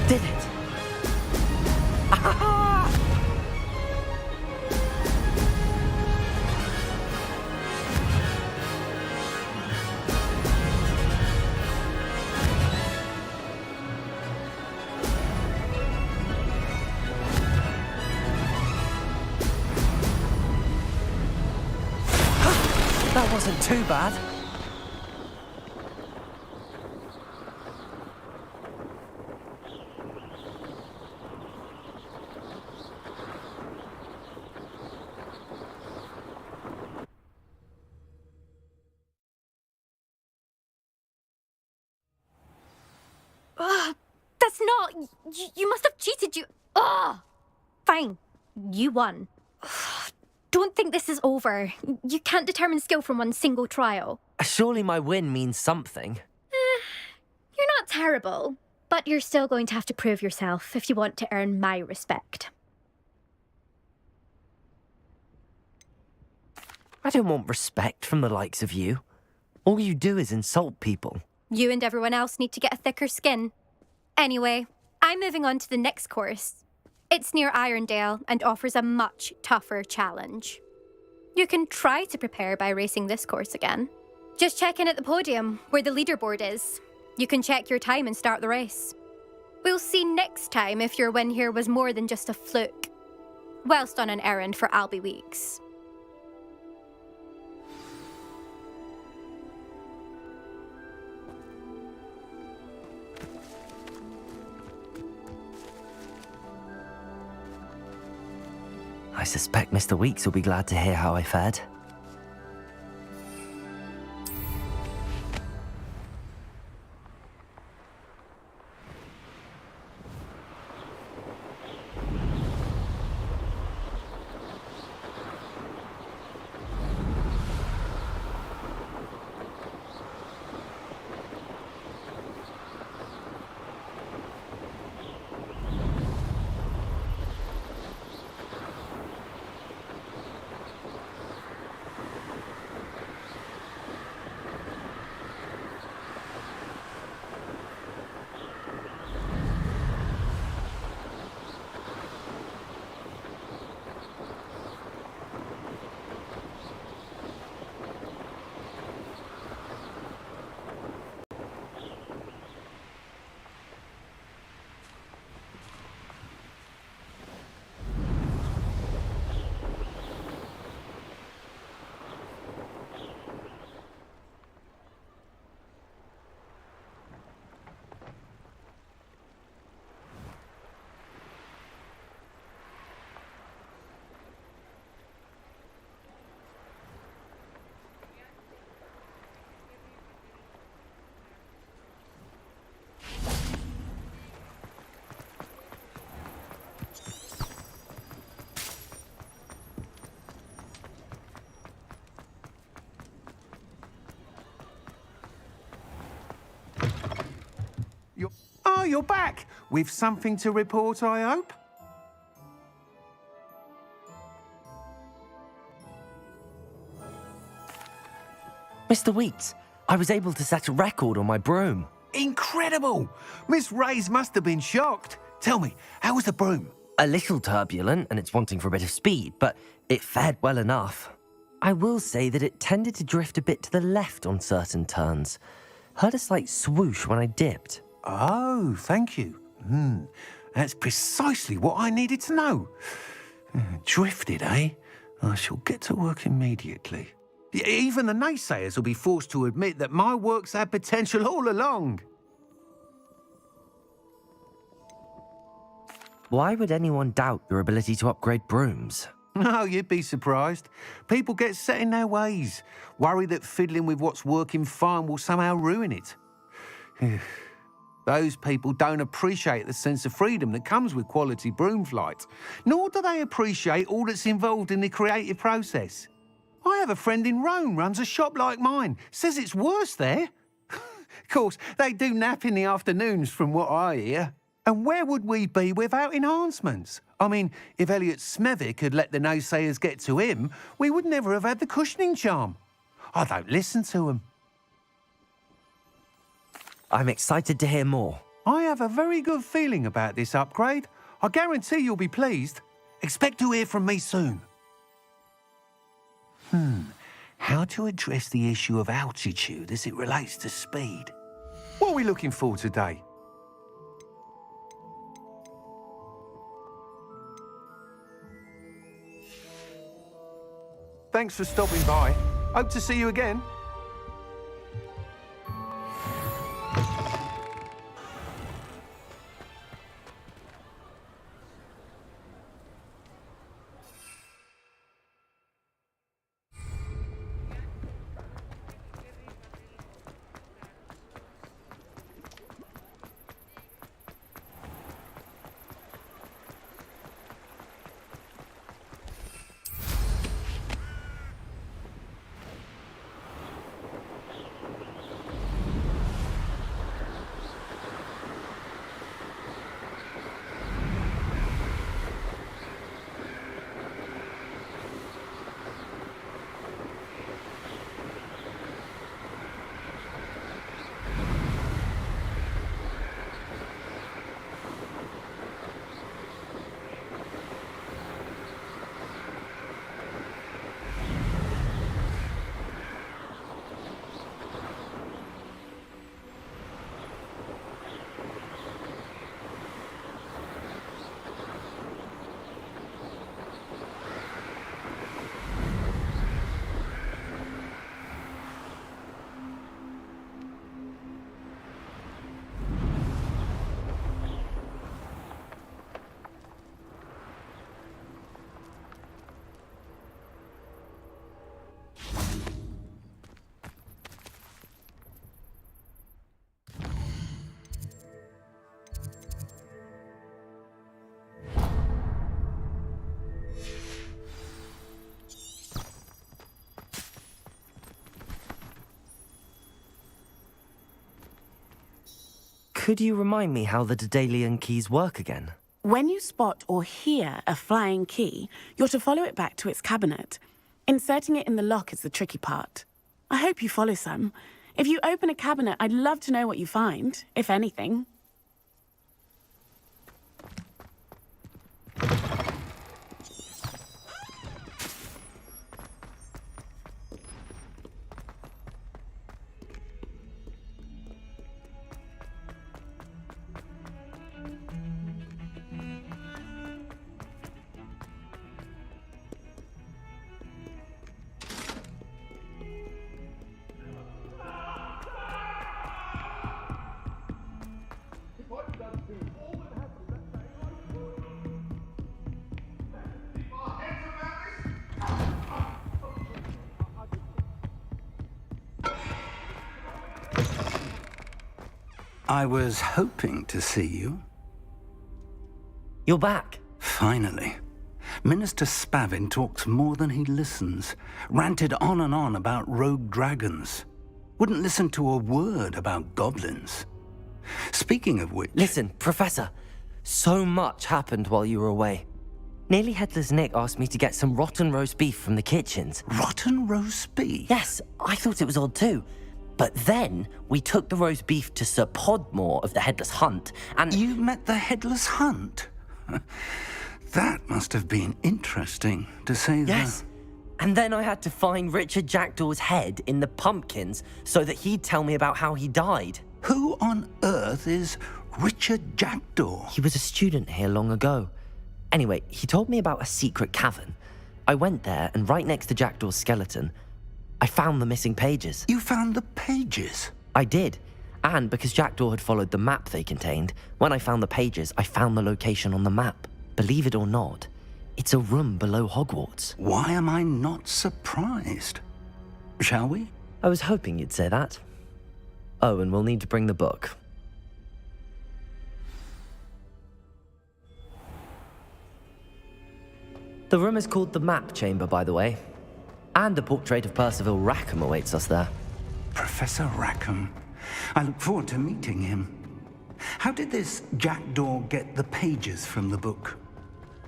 Did it! That wasn't too bad. That's not... You must have cheated, you... Fine. You won. Don't think this is over. You can't determine skill from one single trial. Surely my win means something. You're not terrible, but you're still going to have to prove yourself if you want to earn my respect. I don't want respect from the likes of you. All you do is insult people. You and everyone else need to get a thicker skin. Anyway, I'm moving on to the next course. It's near Irondale and offers a much tougher challenge. You can try to prepare by racing this course again. Just check in at the podium, where the leaderboard is. You can check your time and start the race. We'll see next time if your win here was more than just a fluke. Whilst on an errand for Albie Weeks. I suspect Mr. Weeks will be glad to hear how I fared. Oh, you're back! With something to report, I hope? Mr. Weeks, I was able to set a record on my broom. Incredible! Miss Ray's must have been shocked. Tell me, how was the broom? A little turbulent and it's wanting for a bit of speed, but it fared well enough. I will say that it tended to drift a bit to the left on certain turns. Heard a slight swoosh when I dipped. Oh, thank you. That's precisely what I needed to know. Drifted, eh? I shall get to work immediately. Even the naysayers will be forced to admit that my work's had potential all along. Why would anyone doubt your ability to upgrade brooms? No, you'd be surprised. People get set in their ways, worry that fiddling with what's working fine will somehow ruin it. Those people don't appreciate the sense of freedom that comes with quality broom flight, nor do they appreciate all that's involved in the creative process. I have a friend in Rome runs a shop like mine, says it's worse there. Of course, they do nap in the afternoons from what I hear. And where would we be without enhancements? I mean, if Elliot Smethwick had let the naysayers get to him, we would never have had the cushioning charm. I don't listen to them. I'm excited to hear more. I have a very good feeling about this upgrade. I guarantee you'll be pleased. Expect to hear from me soon. How to address the issue of altitude as it relates to speed? What are we looking for today? Thanks for stopping by. Hope to see you again. Could you remind me how the Daedalian keys work again? When you spot or hear a flying key, you're to follow it back to its cabinet. Inserting it in the lock is the tricky part. I hope you follow some. If you open a cabinet, I'd love to know what you find, if anything. I was hoping to see you. You're back. Finally. Minister Spavin talks more than he listens. Ranted on and on about rogue dragons. Wouldn't listen to a word about goblins. Speaking of which... Listen, Professor. So much happened while you were away. Nearly Headless Nick asked me to get some rotten roast beef from the kitchens. Rotten roast beef? Yes, I thought it was odd too. But then we took the roast beef to Sir Podmore of the Headless Hunt, and... You met the Headless Hunt? That must have been interesting, to say the... Yes. And then I had to find Richard Jackdaw's head in the pumpkins so that he'd tell me about how he died. Who on earth is Richard Jackdaw? He was a student here long ago. Anyway, he told me about a secret cavern. I went there, and right next to Jackdaw's skeleton, I found the missing pages. You found the pages? I did. And because Jackdaw had followed the map they contained, when I found the pages, I found the location on the map. Believe it or not, it's a room below Hogwarts. Why am I not surprised? Shall we? I was hoping you'd say that. Oh, and we'll need to bring the book. The room is called the Map Chamber, by the way. And a portrait of Percival Rackham awaits us there. Professor Rackham. I look forward to meeting him. How did this Jackdaw get the pages from the book?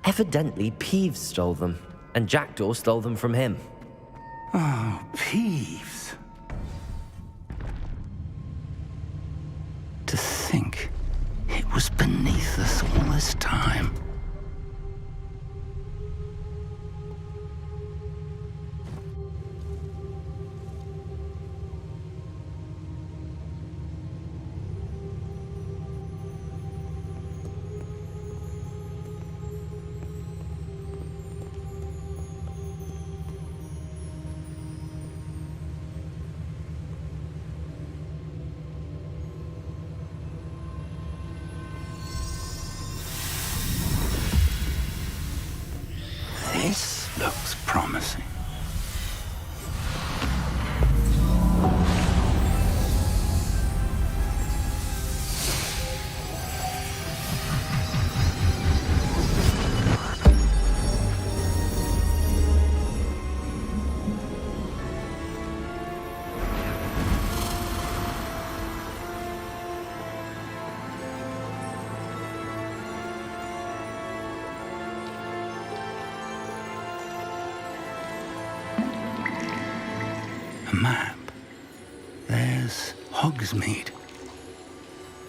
Evidently, Peeves stole them, and Jackdaw stole them from him. Oh, Peeves. To think it was beneath us all this time. This looks promising. Map. There's Hogsmeade.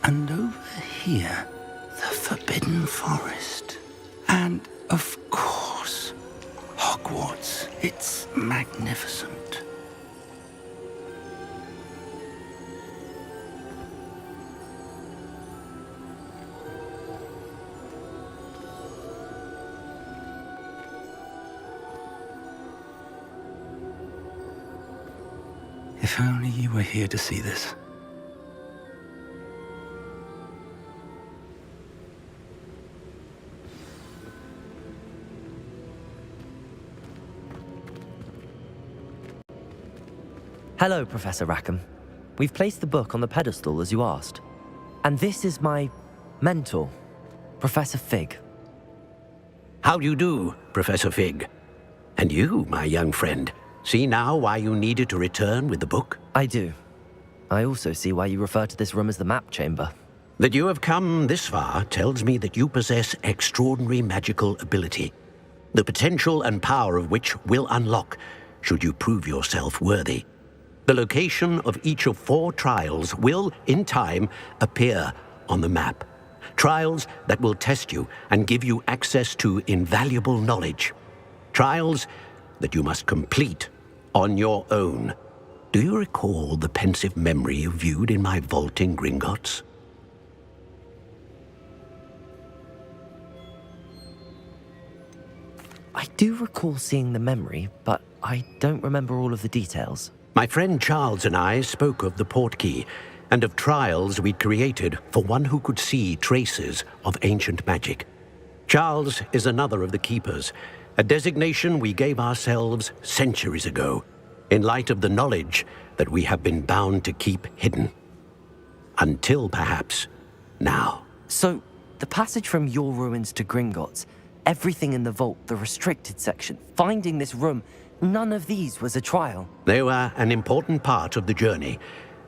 And over here, the Forbidden Forest. And, of course, Hogwarts. It's magnificent. If only you were here to see this. Hello, Professor Rackham. We've placed the book on the pedestal as you asked. And this is my mentor, Professor Fig. How do you do, Professor Fig? And you, my young friend, see now why you needed to return with the book? I do. I also see why you refer to this room as the Map Chamber. That you have come this far tells me that you possess extraordinary magical ability, the potential and power of which will unlock should you prove yourself worthy. The location of each of 4 trials will, in time, appear on the map. Trials that will test you and give you access to invaluable knowledge. Trials that you must complete on your own. Do you recall the pensive memory you viewed in my vault in Gringotts? I do recall seeing the memory, but I don't remember all of the details. My friend Charles and I spoke of the portkey and of trials we'd created for one who could see traces of ancient magic. Charles is another of the keepers, a designation we gave ourselves centuries ago, in light of the knowledge that we have been bound to keep hidden. Until perhaps now. So, the passage from your ruins to Gringotts, everything in the vault, the restricted section, finding this room, none of these was a trial. They were an important part of the journey,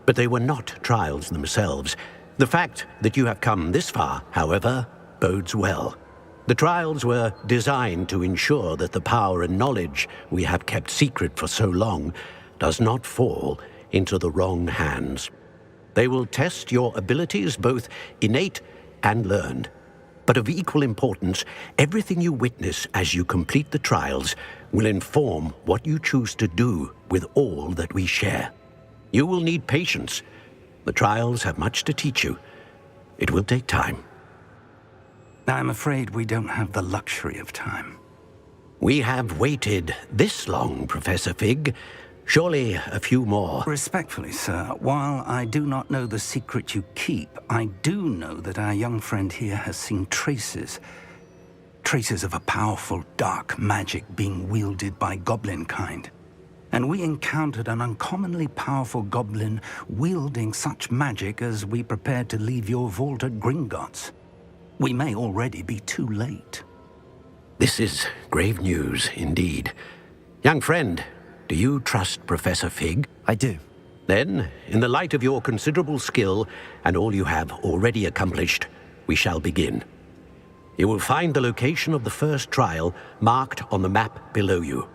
but they were not trials themselves. The fact that you have come this far, however, bodes well. The trials were designed to ensure that the power and knowledge we have kept secret for so long does not fall into the wrong hands. They will test your abilities, both innate and learned. But of equal importance, everything you witness as you complete the trials will inform what you choose to do with all that we share. You will need patience. The trials have much to teach you. It will take time. I'm afraid we don't have the luxury of time. We have waited this long, Professor Fig. Surely a few more. Respectfully, sir, while I do not know the secret you keep, I do know that our young friend here has seen traces of a powerful dark magic being wielded by goblin kind. And we encountered an uncommonly powerful goblin wielding such magic as we prepared to leave your vault at Gringotts. We may already be too late. This is grave news indeed. Young friend, do you trust Professor Fig? I do. Then, in the light of your considerable skill and all you have already accomplished, we shall begin. You will find the location of the first trial marked on the map below you.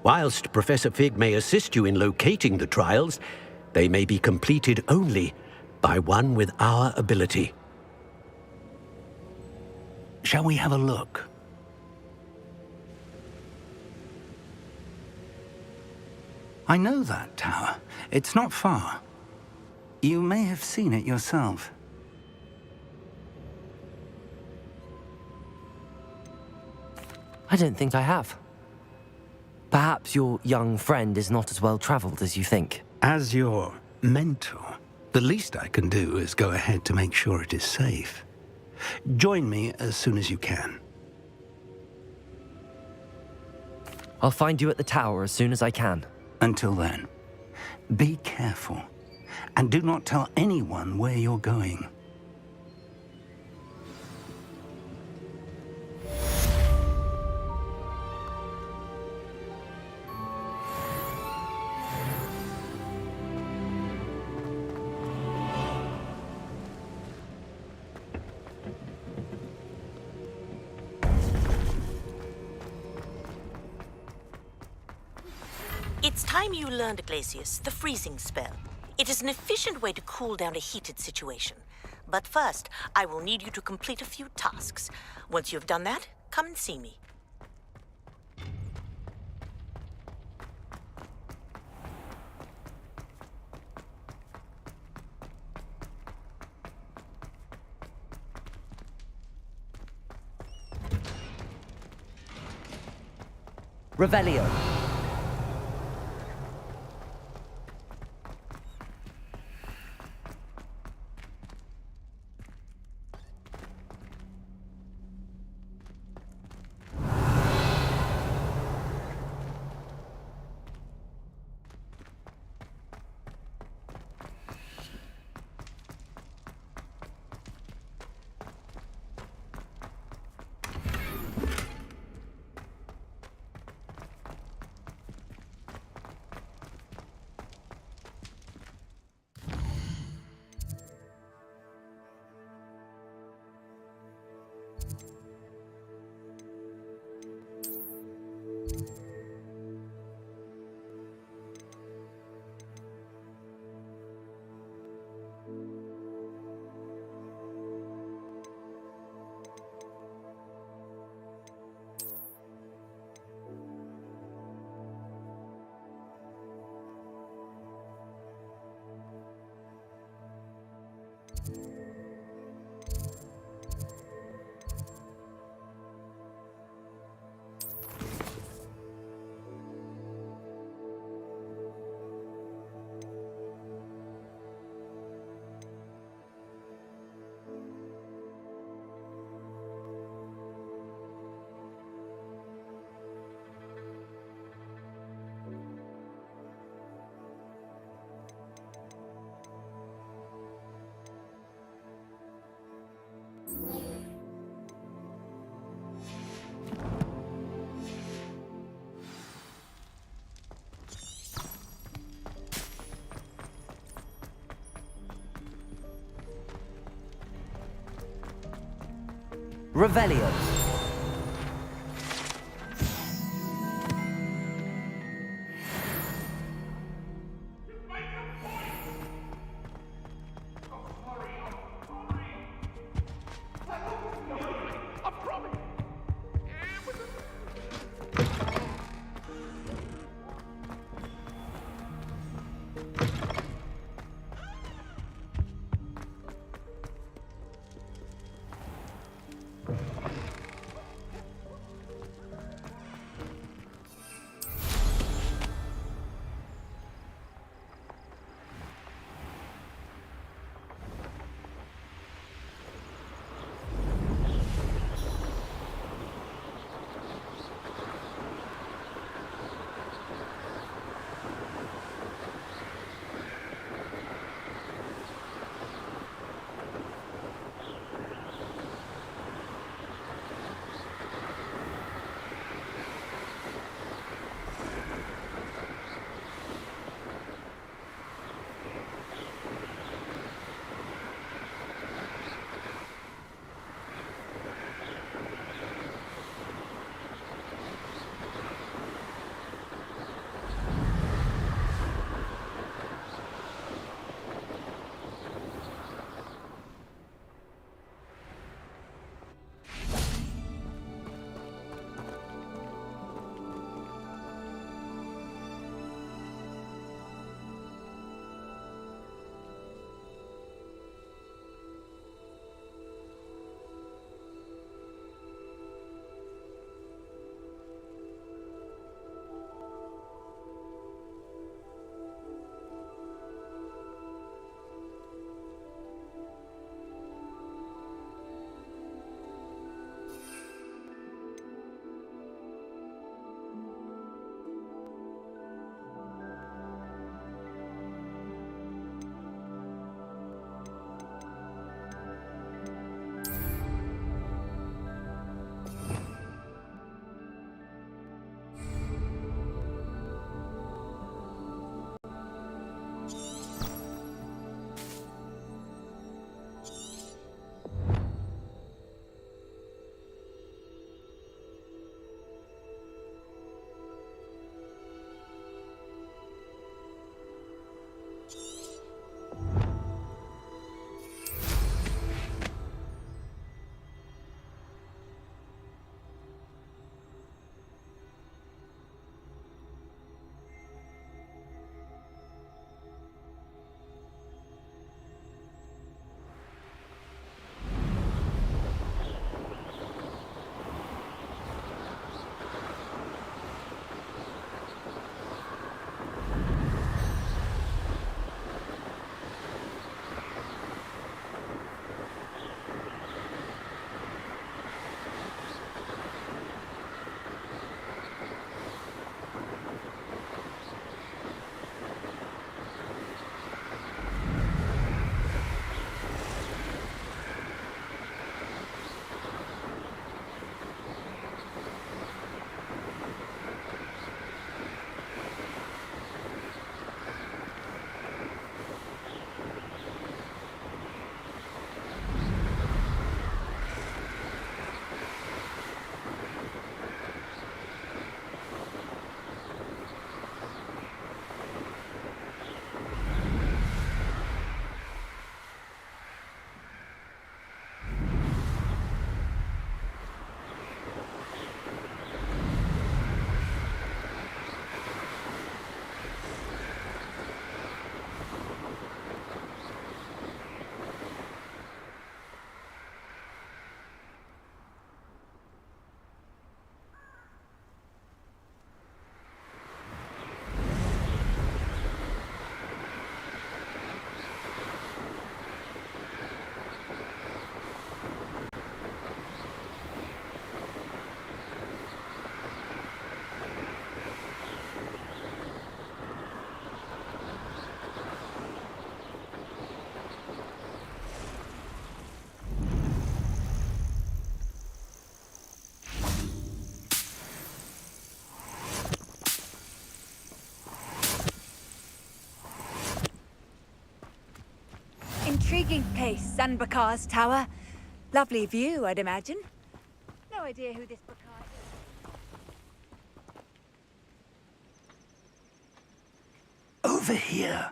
Whilst Professor Fig may assist you in locating the trials, they may be completed only by one with our ability. Shall we have a look? I know that tower. It's not far. You may have seen it yourself. I don't think I have. Perhaps your young friend is not as well traveled as you think. As your mentor, the least I can do is go ahead to make sure it is safe. Join me as soon as you can. I'll find you at the tower as soon as I can. Until then, be careful, and do not tell anyone where you're going. It's time you learned, Glacius, the freezing spell. It is an efficient way to cool down a heated situation. But first, I will need you to complete a few tasks. Once you have done that, come and see me. Revelio. Revelio. Intriguing place, Sanbakar's tower. Lovely view, I'd imagine. no idea who this Picard is. Over here.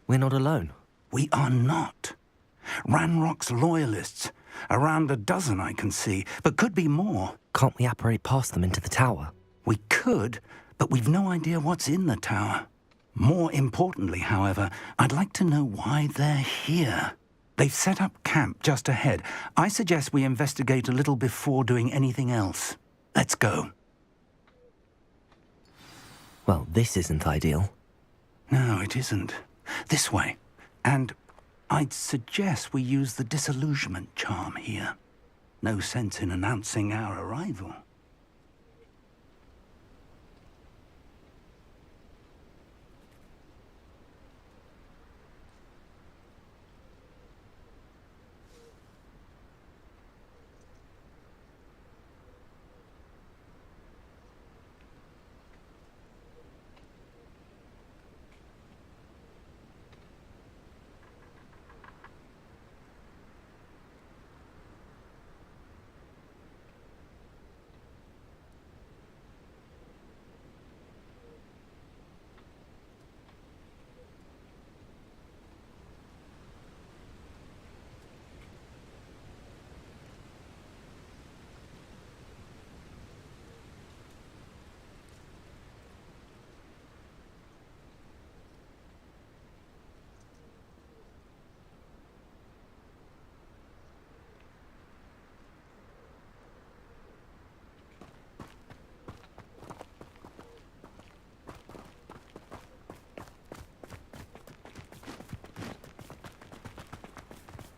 We're not alone. We are not. Ranrock's loyalists. Around a dozen I can see, but could be more. Can't we apparate past them into the tower? We could, but we've no idea what's in the tower. More importantly, however, I'd like to know why they're here. They've set up camp just ahead. I suggest we investigate a little before doing anything else. Let's go. Well, this isn't ideal. No, it isn't. This way. And I'd suggest we use the disillusionment charm here. No sense in announcing our arrival.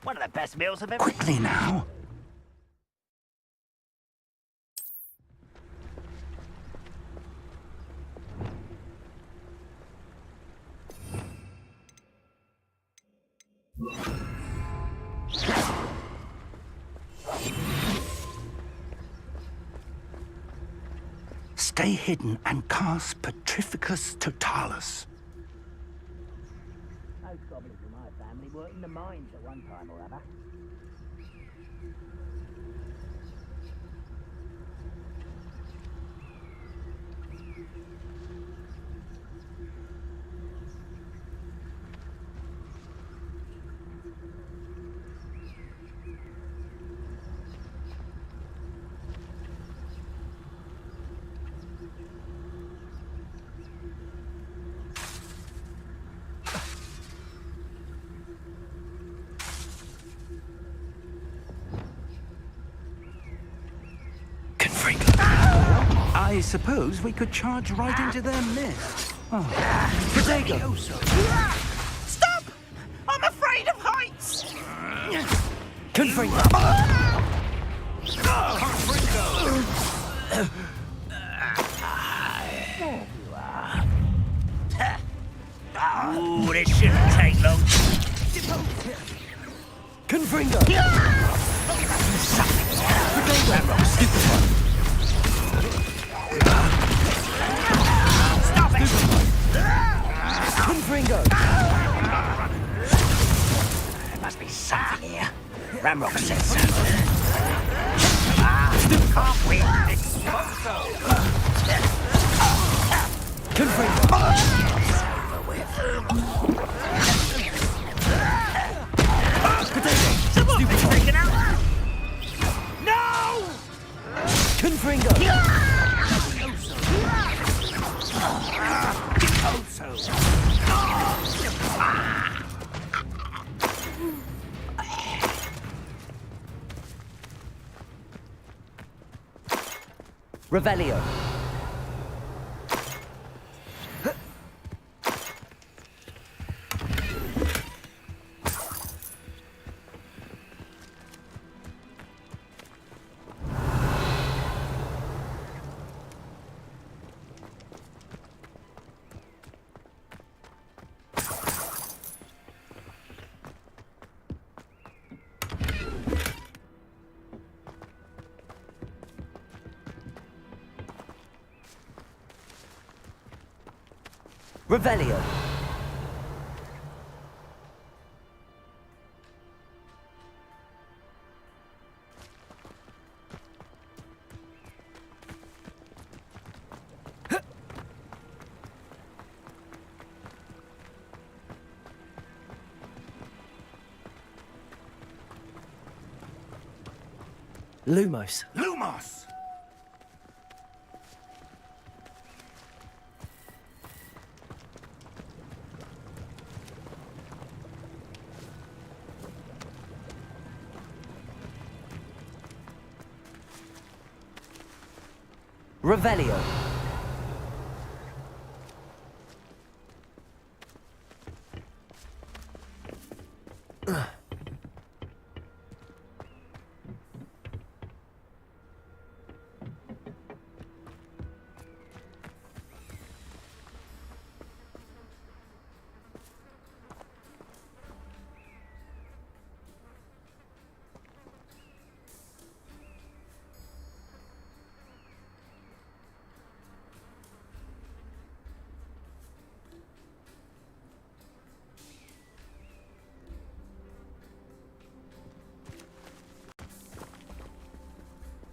One of the best meals I've ever... Quickly now! Stay hidden and cast Petrificus Totalis. Most goblins in my family were in the mines at one time or other. I suppose we could charge right into their midst. Oh. Potato! Stop! I'm afraid of heights! Confringo! Ooh, this shouldn't take long. Confringo! Stop it! Confringo! There must be something here. Ramrock says so. Can't we? Confringo! Someone's taken out! No! Confringo! Revelio. Revelio. Lumos. Lumos! Revelio.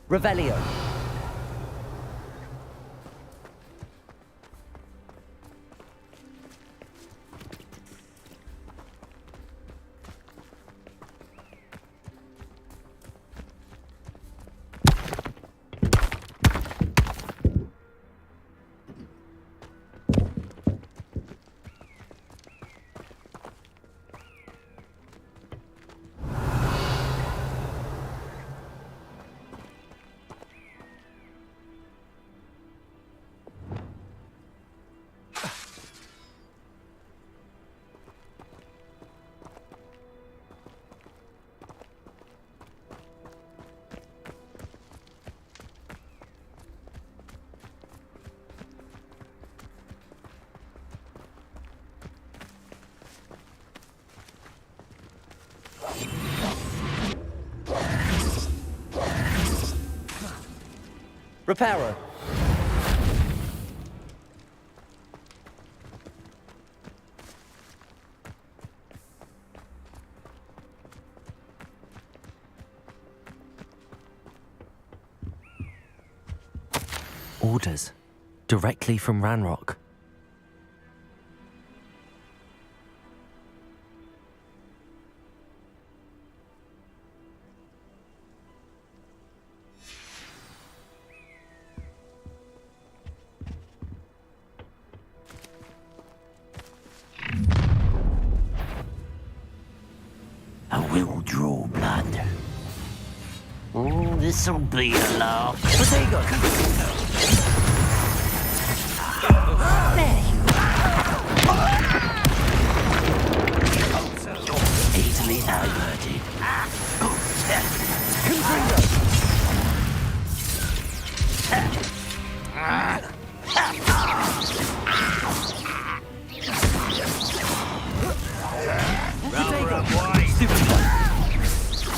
Revelio. Reparo. Orders. Directly from Ranrock. I will draw blood. Oh, this'll be a laugh. Protego! Easily diverted.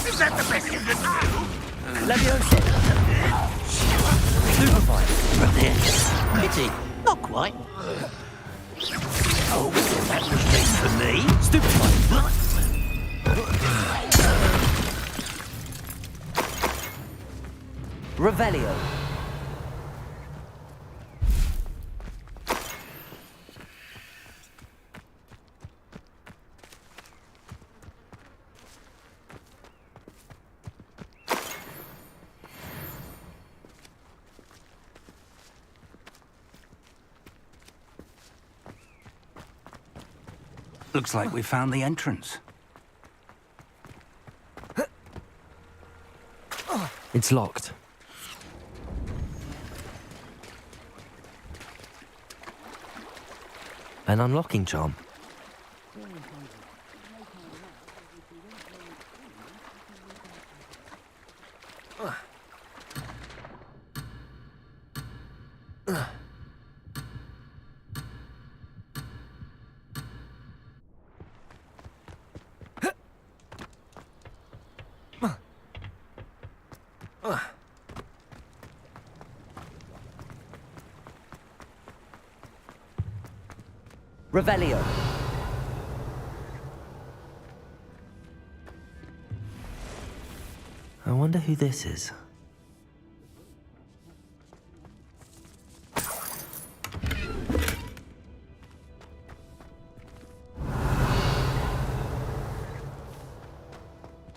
Is that the best you can do? Leviosa. Superfire. Pity. Not quite. Oh, that was meant for me. Stupefy. Revelio. Looks like we found the entrance. It's locked. An unlocking charm. Revelio. I wonder who this is.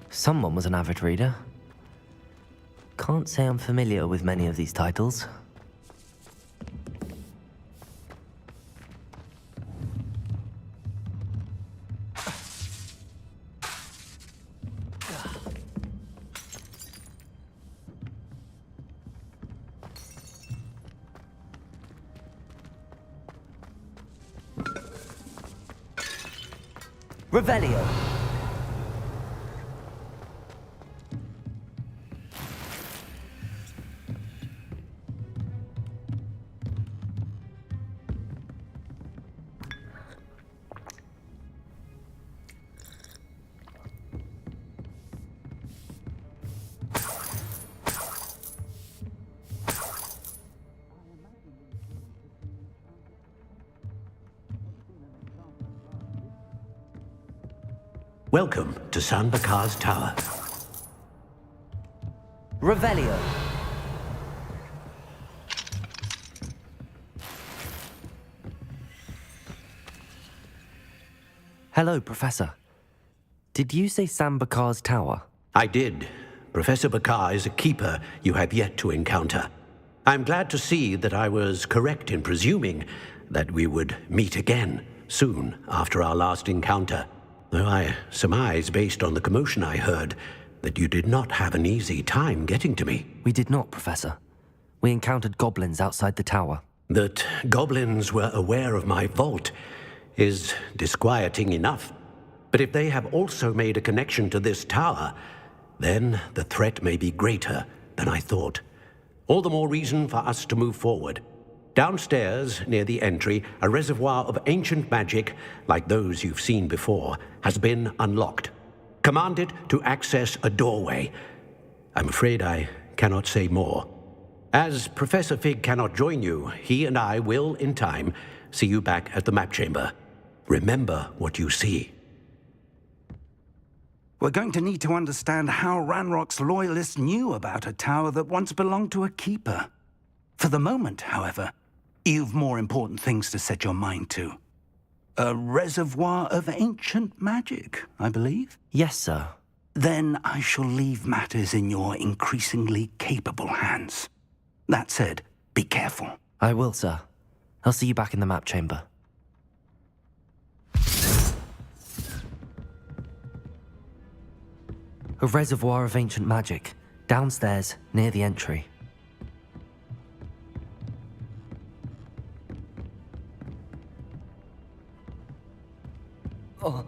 Someone was an avid reader. Can't say I'm familiar with many of these titles. Revelio. Welcome to San Bakar's Tower. Revelio. Hello, Professor. Did you say San Bakar's Tower? I did. Professor Bakar is a keeper you have yet to encounter. I'm glad to see that I was correct in presuming that we would meet again soon after our last encounter. Though I surmise, based on the commotion I heard, that you did not have an easy time getting to me. We did not, Professor. We encountered goblins outside the tower. That goblins were aware of my vault is disquieting enough. But if they have also made a connection to this tower, then the threat may be greater than I thought. All the more reason for us to move forward. Downstairs, near the entry, a reservoir of ancient magic, like those you've seen before, has been unlocked. Command it to access a doorway. I'm afraid I cannot say more. As Professor Fig cannot join you, he and I will, in time, see you back at the map chamber. Remember what you see. We're going to need to understand how Ranrock's loyalists knew about a tower that once belonged to a keeper. For the moment, however, you've more important things to set your mind to. A reservoir of ancient magic, I believe? Yes, sir. Then I shall leave matters in your increasingly capable hands. That said, be careful. I will, sir. I'll see you back in the map chamber. A reservoir of ancient magic, downstairs, near the entry. Oh.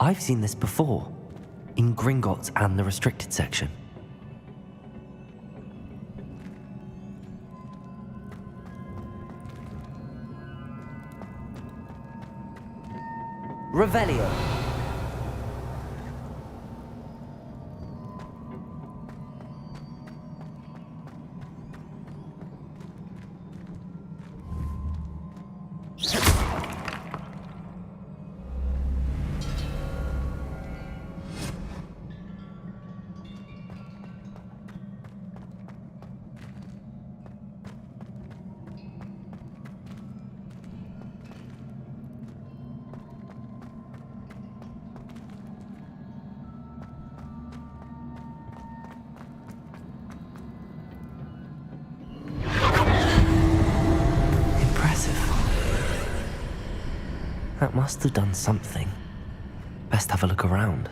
I've seen this before, in Gringotts and the restricted section. Revelio. That must have done something. Best have a look around.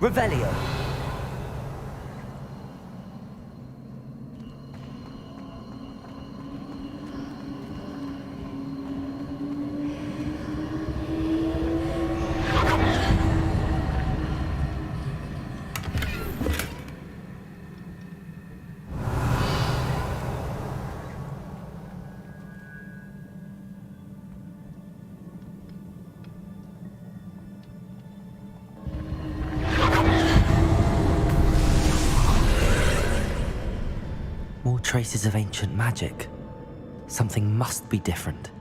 Revelio. More traces of ancient magic. Something must be different.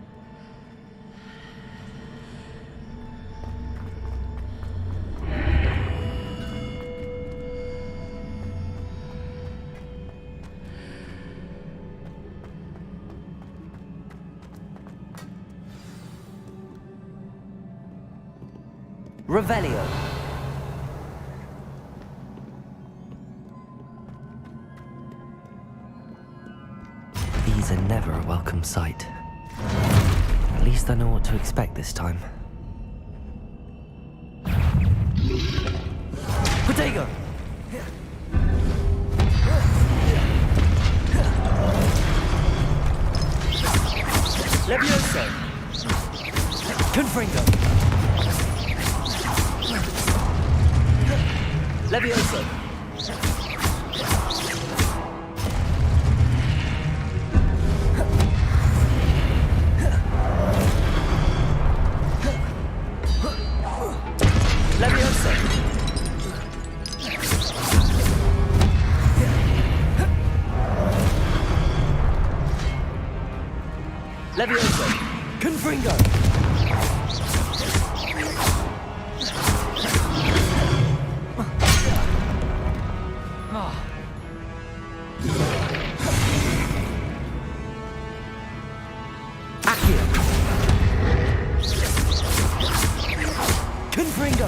Revelio. These are never a welcome sight. At least I know what to expect this time. Protego! Levioso! Confringo! Levioso! Levioso! Levioso! Confringo! Accio! Confringo!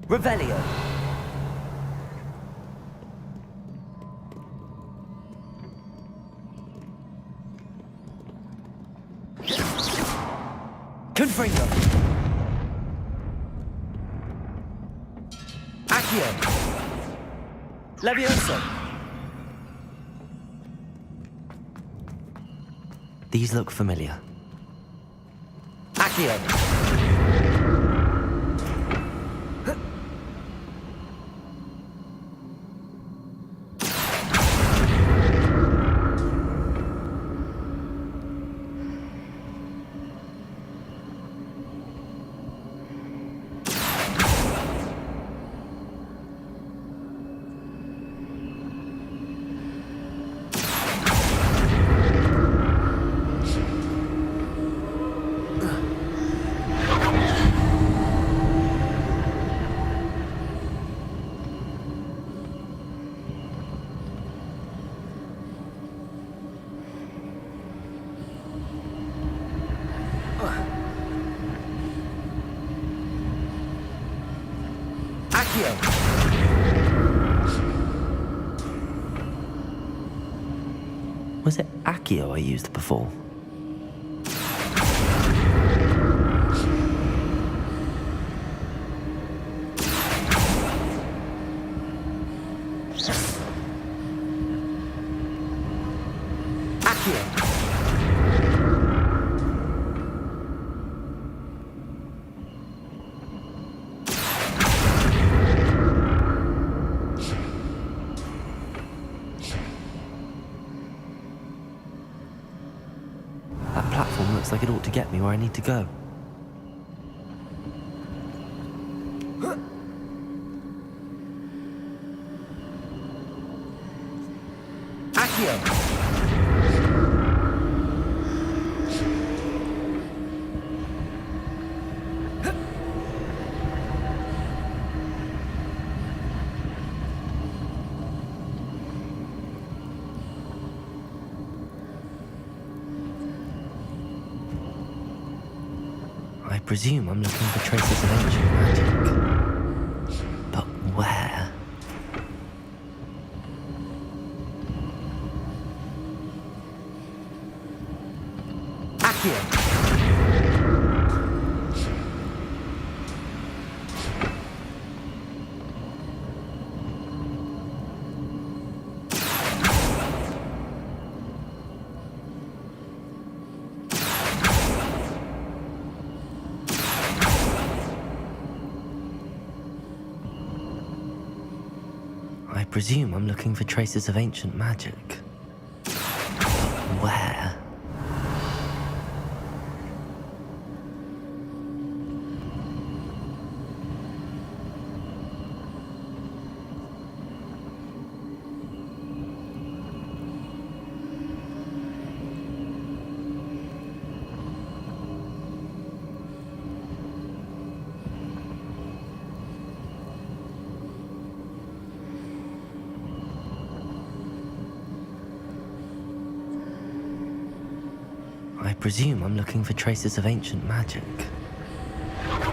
Revelio. Confringo. Accio. Levioso. These look familiar. Accio. Was it Accio I used before? Accio! That platform looks like it ought to get me where I need to go. presume I'm looking for traces of ancient magic. But where? Accio! I presume I'm looking for traces of ancient magic. But where? I presume I'm looking for traces of ancient magic. But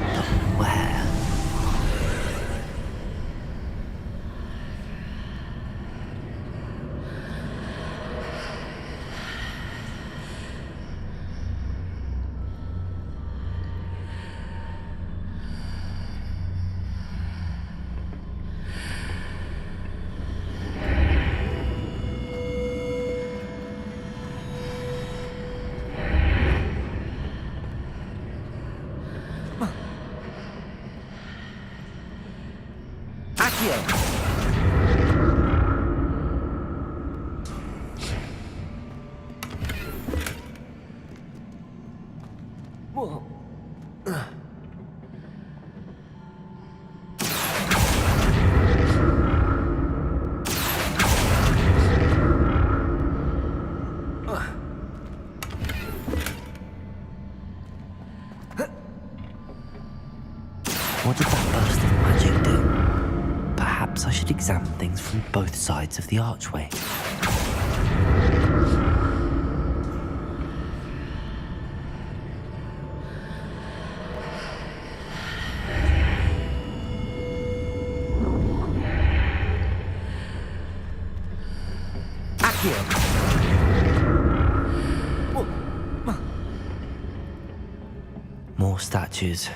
where? What did that burst of magic do? Perhaps I should examine things from both sides of the archway. More statues.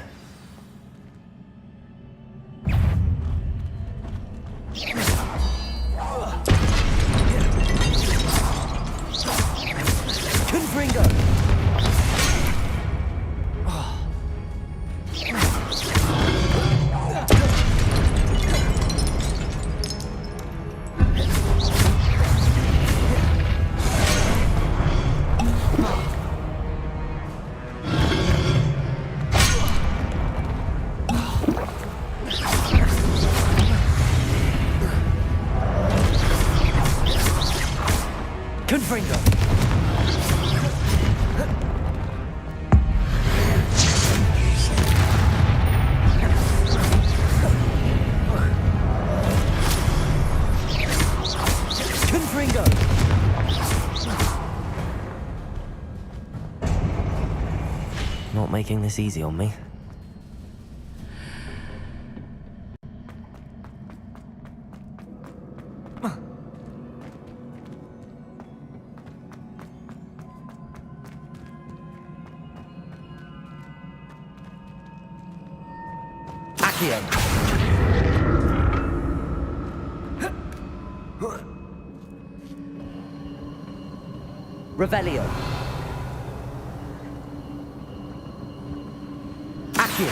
Not making this easy on me. Revelio. Accio.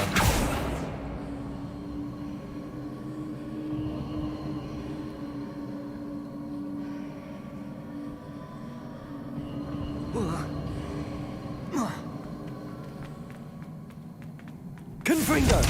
Confringo.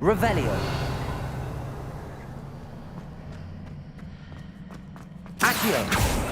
Revelio. Accio.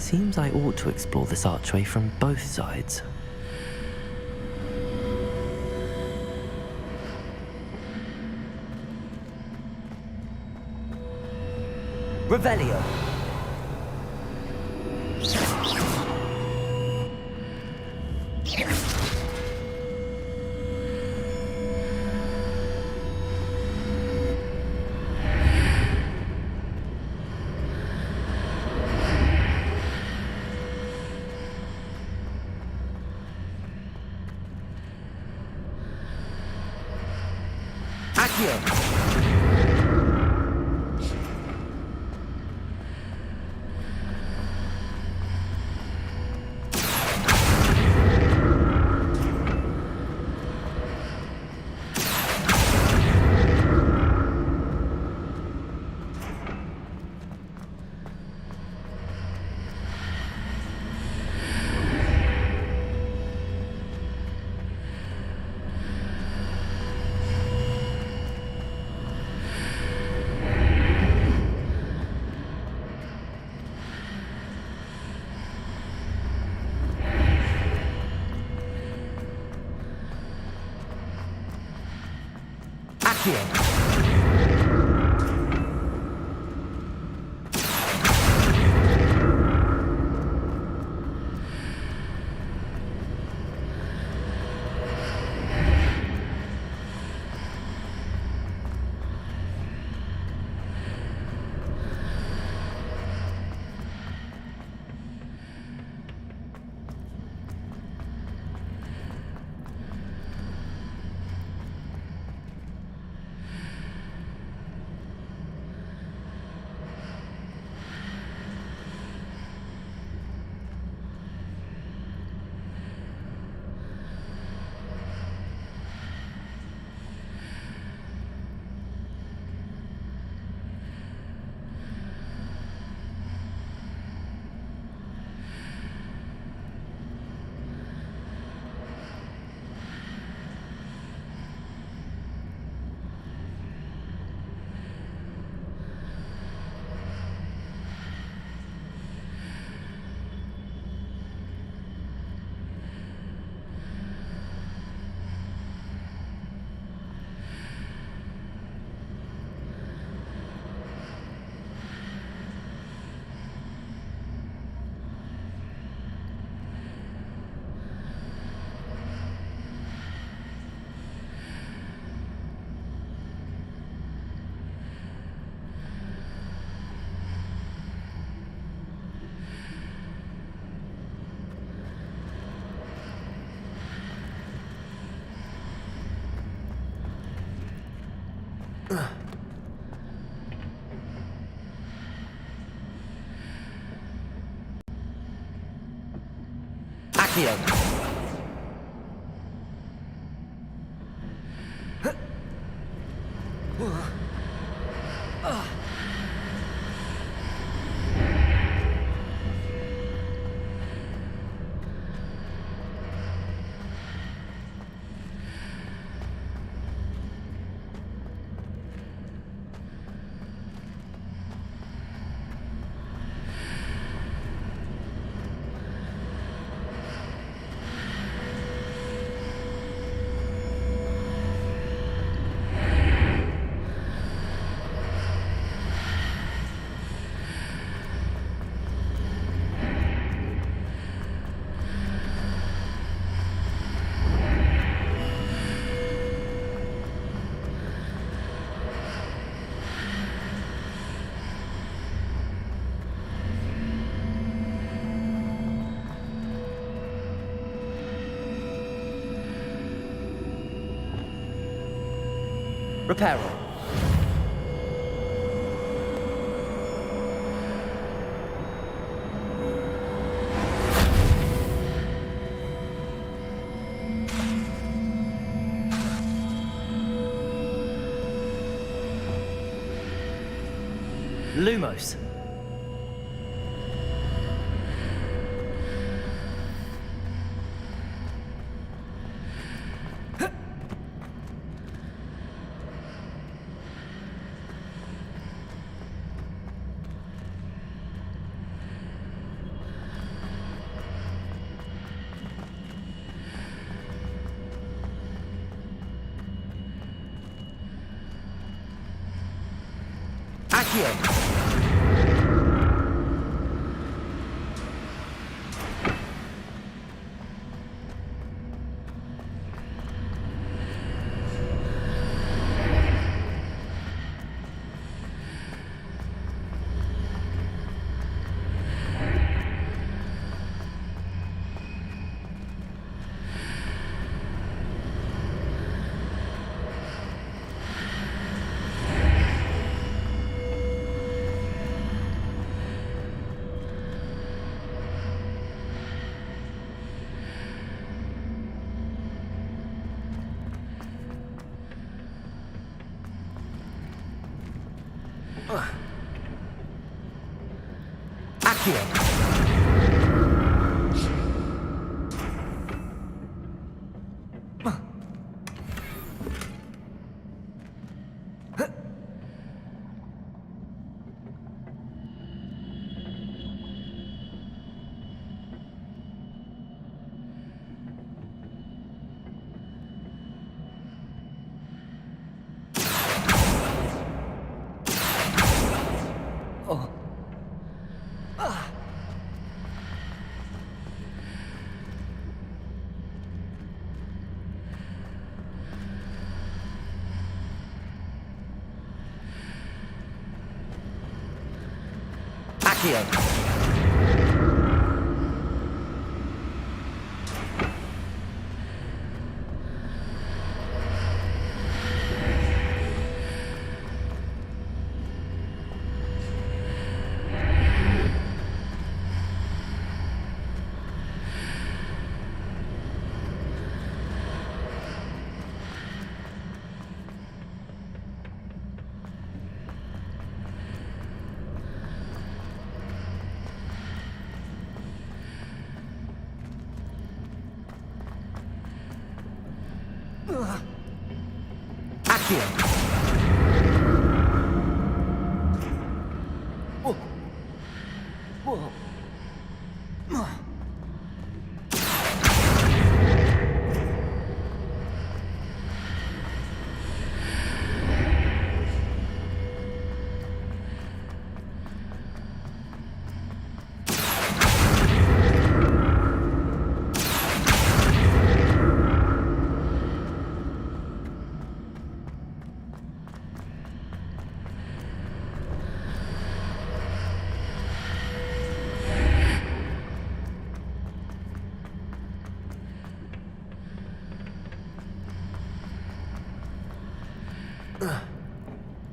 Seems I ought to explore this archway from both sides. Revelio. Accio. Accio. Reparo. Lumos. Accio. Accio.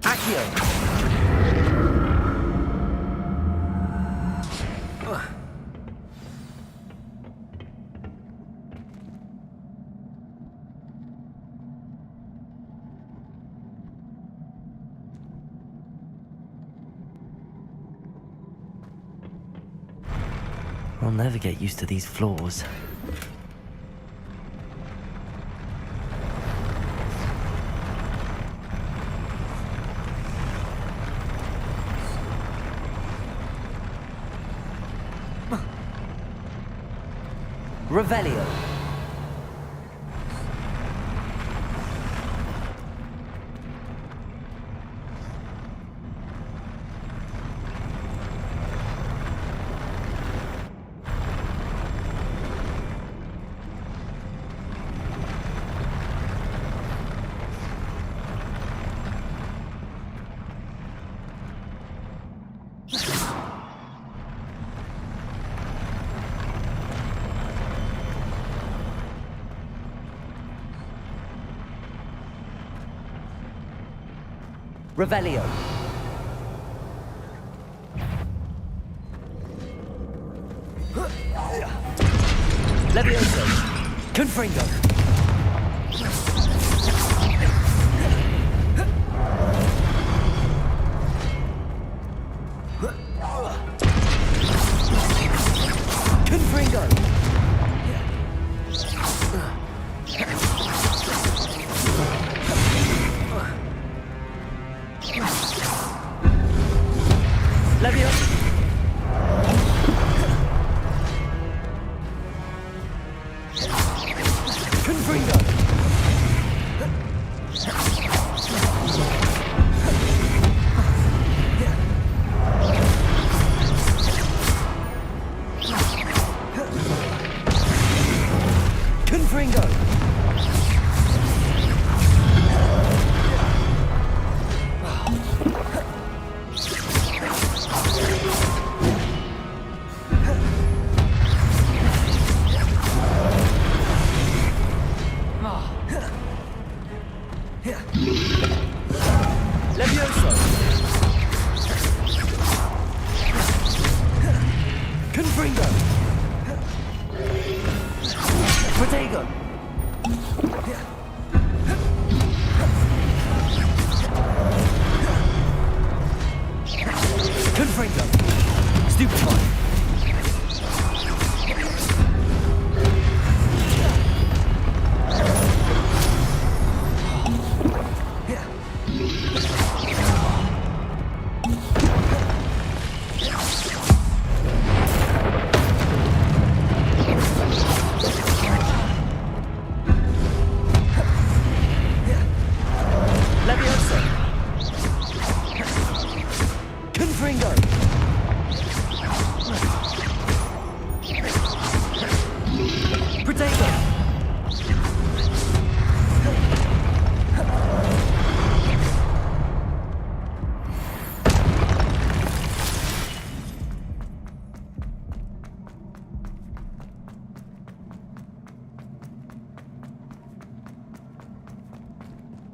Accio. I'll never get used to these floors. Revelio. Revelio. Levioso. Confringo. Confringo. Levioso. Confringo. Confringo. Levioso. Confringo. Protego. Confringo. Stupefy. Levioso. Confringo.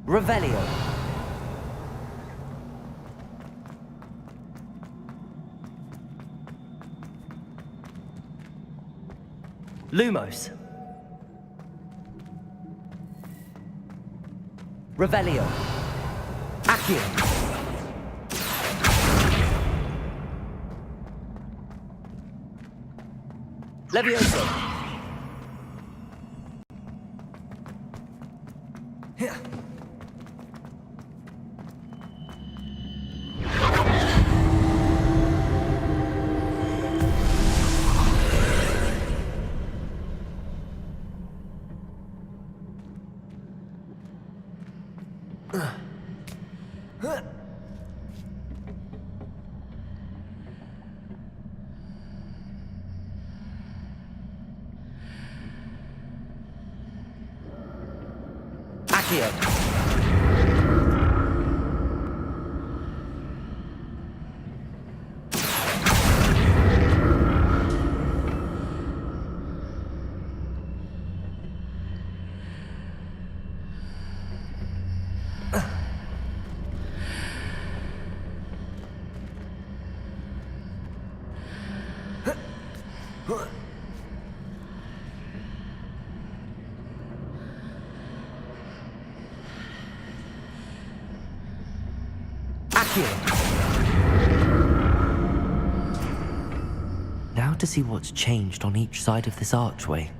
Revelio. Lumos. Revelio. Accio. Levioso. Here. Accio. Now to see what's changed on each side of this archway.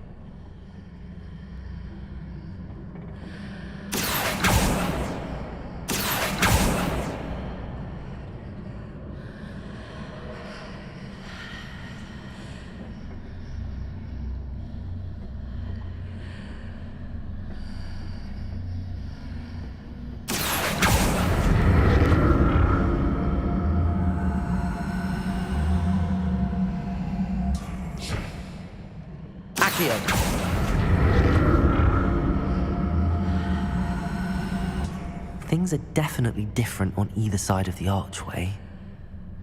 Things are definitely different on either side of the archway.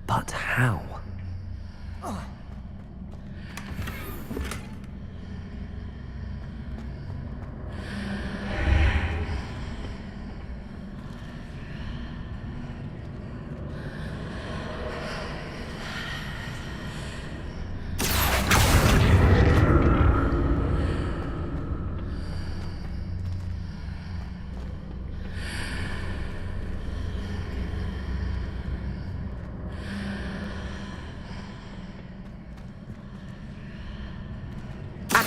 But how?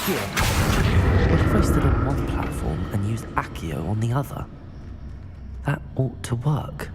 What if I stood on one platform and used Accio on the other? That ought to work.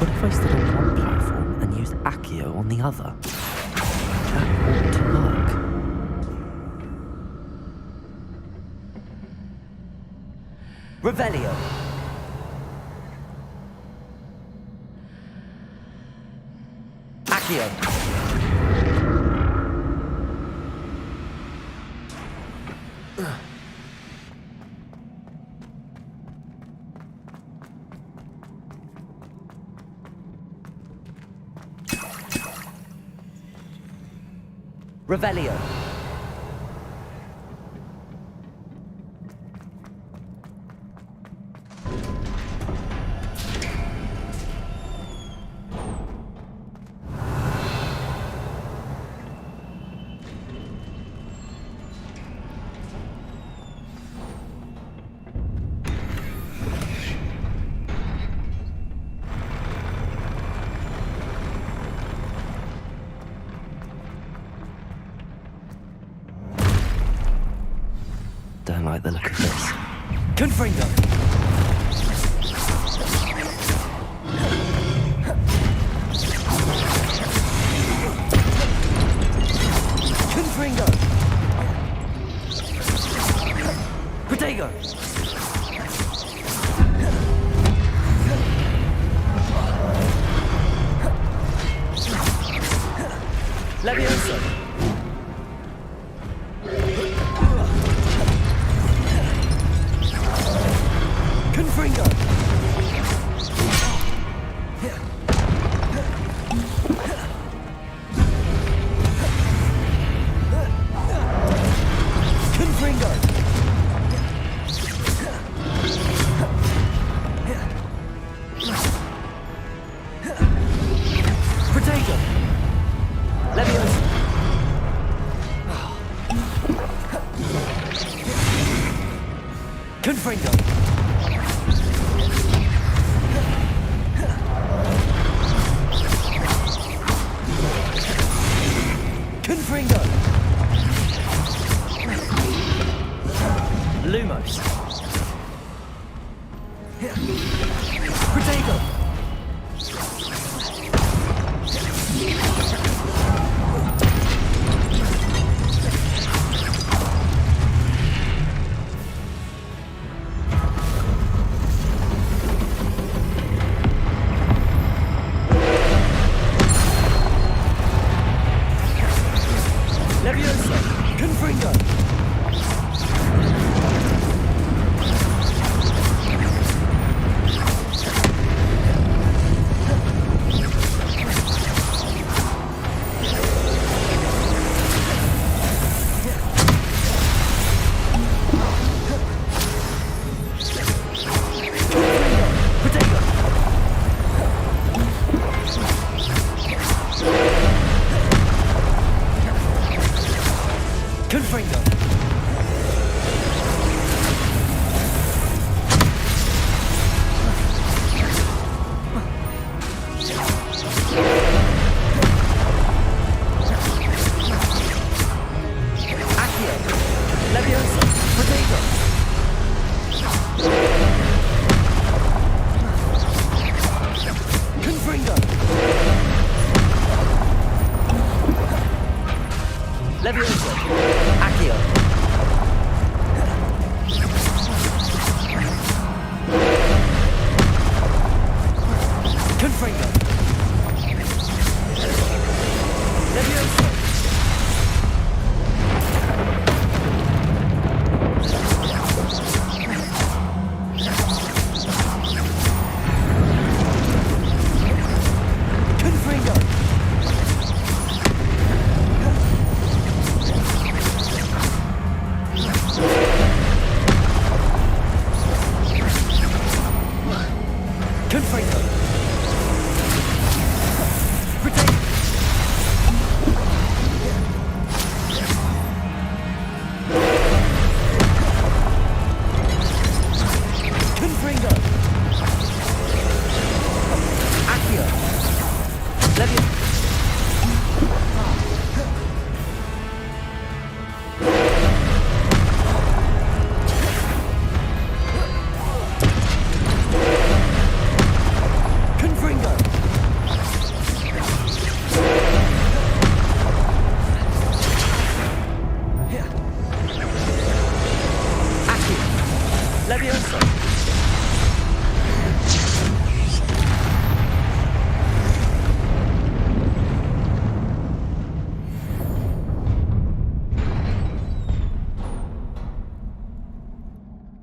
What if I stood on one platform and used Accio on the other? That ought to work. Revelio. Accio. Revelio. Don't like the look of this. Confringo!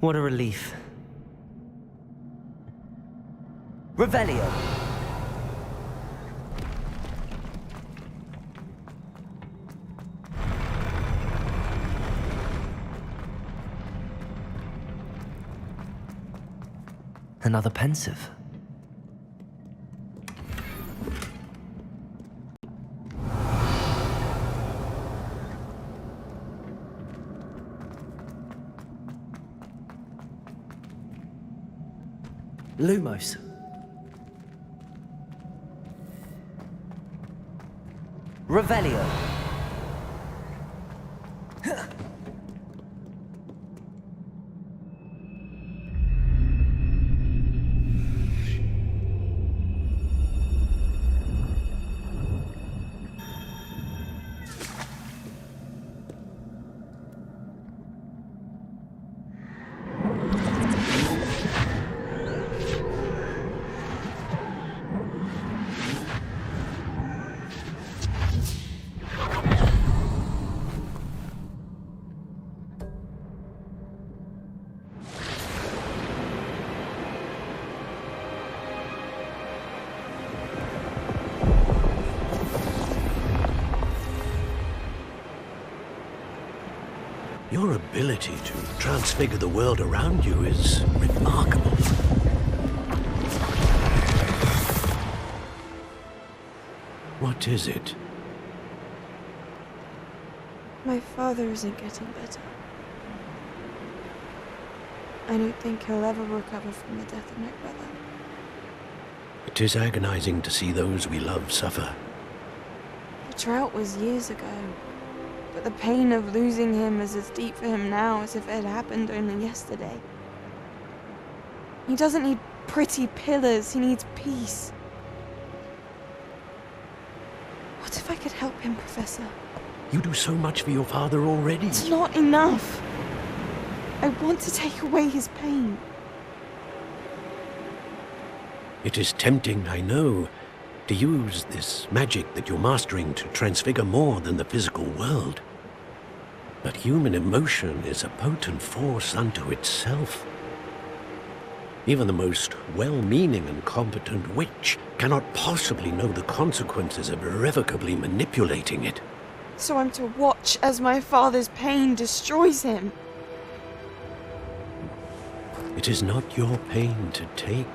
What a relief. Revelio. Another pensive. Lumos. Revelio. Your ability to transfigure the world around you is remarkable. What is it? My father isn't getting better. I don't think he'll ever recover from the death of my brother. It is agonizing to see those we love suffer. The drought was years ago, but the pain of losing him is as deep for him now as if it had happened only yesterday. He doesn't need pretty pillars, he needs peace. What if I could help him, Professor? You do so much for your father already. It's not enough. I want to take away his pain. It is tempting, I know, to use this magic that you're mastering to transfigure more than the physical world. But human emotion is a potent force unto itself. Even the most well-meaning and competent witch cannot possibly know the consequences of irrevocably manipulating it. So I'm to watch as my father's pain destroys him. It is not your pain to take.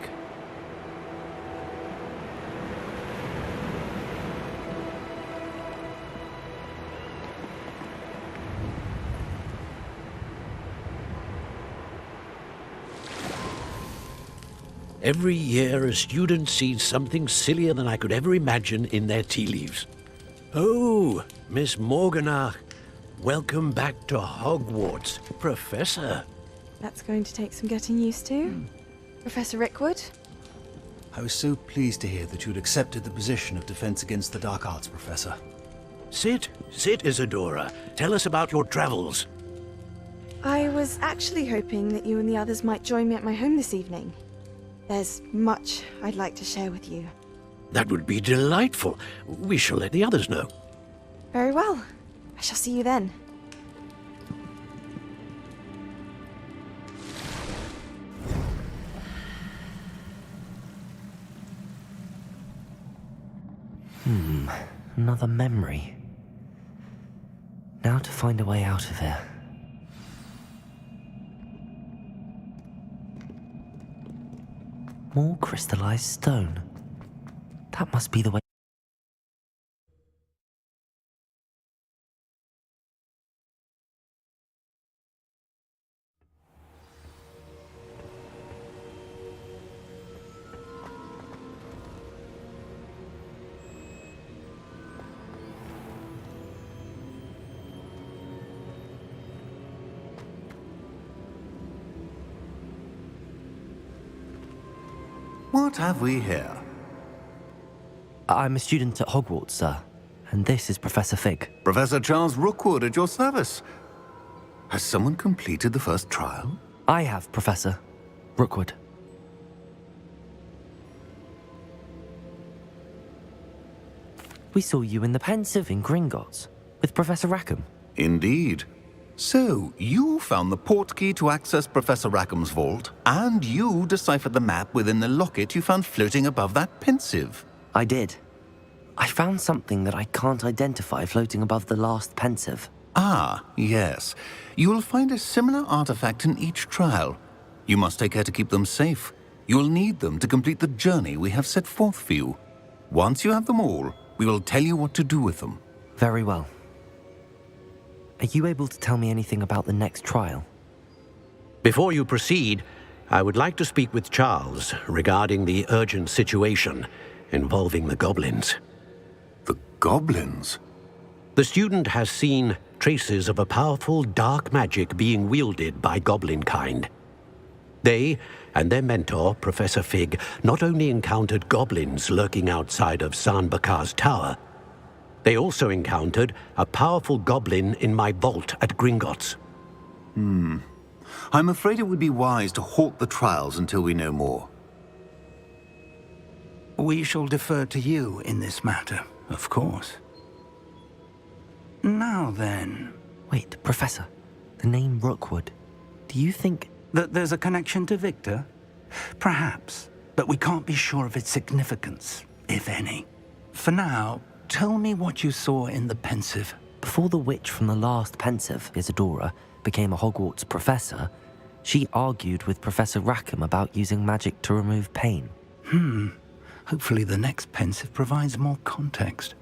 Every year, a student sees something sillier than I could ever imagine in their tea leaves. Oh, Miss Morganach, welcome back to Hogwarts, Professor. That's going to take some getting used to. Professor Rickwood? I was so pleased to hear that you'd accepted the position of Defense Against the Dark Arts, Professor. Sit, Isadora. Tell us about your travels. I was actually hoping that you and the others might join me at my home this evening. There's much I'd like to share with you. That would be delightful. We shall let the others know. Very well. I shall see you then. Another memory. Now to find a way out of here. More crystallized stone. That must be the way. What have we here? I'm a student at Hogwarts, sir. And this is Professor Fig. Professor Charles Rookwood at your service. Has someone completed the first trial? I have, Professor Rookwood. We saw you in the Pensive in Gringotts with Professor Rackham. Indeed. So, you found the portkey to access Professor Rackham's vault, and you deciphered the map within the locket you found floating above that Pensive. I did. I found something that I can't identify floating above the last Pensive. Ah, yes. You will find a similar artifact in each trial. You must take care to keep them safe. You will need them to complete the journey we have set forth for you. Once you have them all, we will tell you what to do with them. Very well. Are you able to tell me anything about the next trial? Before you proceed, I would like to speak with Charles regarding the urgent situation involving the goblins. The goblins? The student has seen traces of a powerful dark magic being wielded by goblin kind. They and their mentor, Professor Fig, not only encountered goblins lurking outside of Sanbakar's tower, they also encountered a powerful goblin in my vault at Gringotts. I'm afraid it would be wise to halt the trials until we know more. We shall defer to you in this matter, of course. Now then... Wait, Professor. The name Rookwood. Do you think... that there's a connection to Victor? Perhaps, but we can't be sure of its significance, if any. For now, tell me what you saw in the Pensive. Before the witch from the last Pensive, Isadora, became a Hogwarts professor, she argued with Professor Rackham about using magic to remove pain. Hopefully the next pensive provides more context.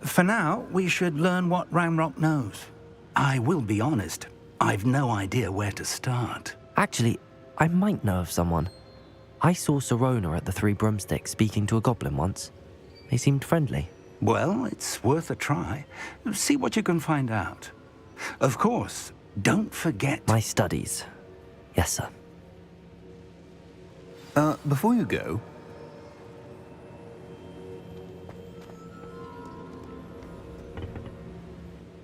For now, we should learn what Ranrock knows. I will be honest, I've no idea where to start. Actually, I might know of someone. I saw Sirona at the Three Broomsticks speaking to a goblin once. They seemed friendly. Well, it's worth a try. See what you can find out. Of course, don't forget... My studies. Yes, sir. Before you go...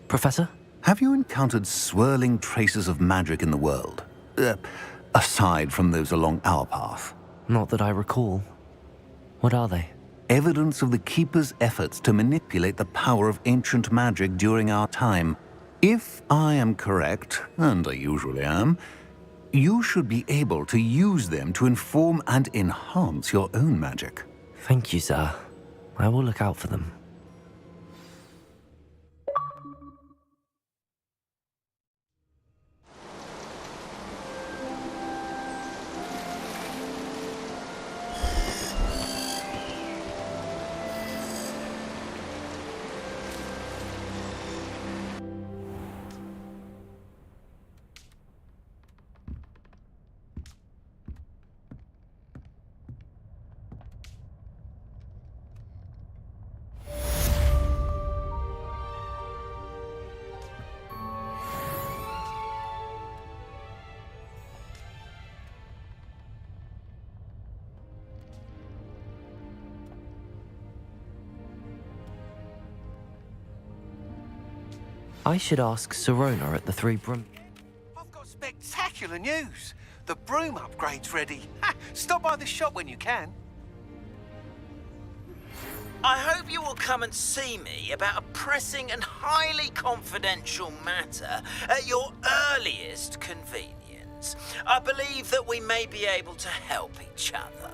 Professor? Have you encountered swirling traces of magic in the world? Aside from those along our path? Not that I recall. What are they? Evidence of the Keeper's efforts to manipulate the power of ancient magic during our time. If I am correct, and I usually am, you should be able to use them to inform and enhance your own magic. Thank you, sir. I will look out for them. I should ask Sirona at the Three Broom... I've got spectacular news. The broom upgrade's ready. Stop by the shop when you can. I hope you will come and see me about a pressing and highly confidential matter at your earliest convenience. I believe that we may be able to help each other.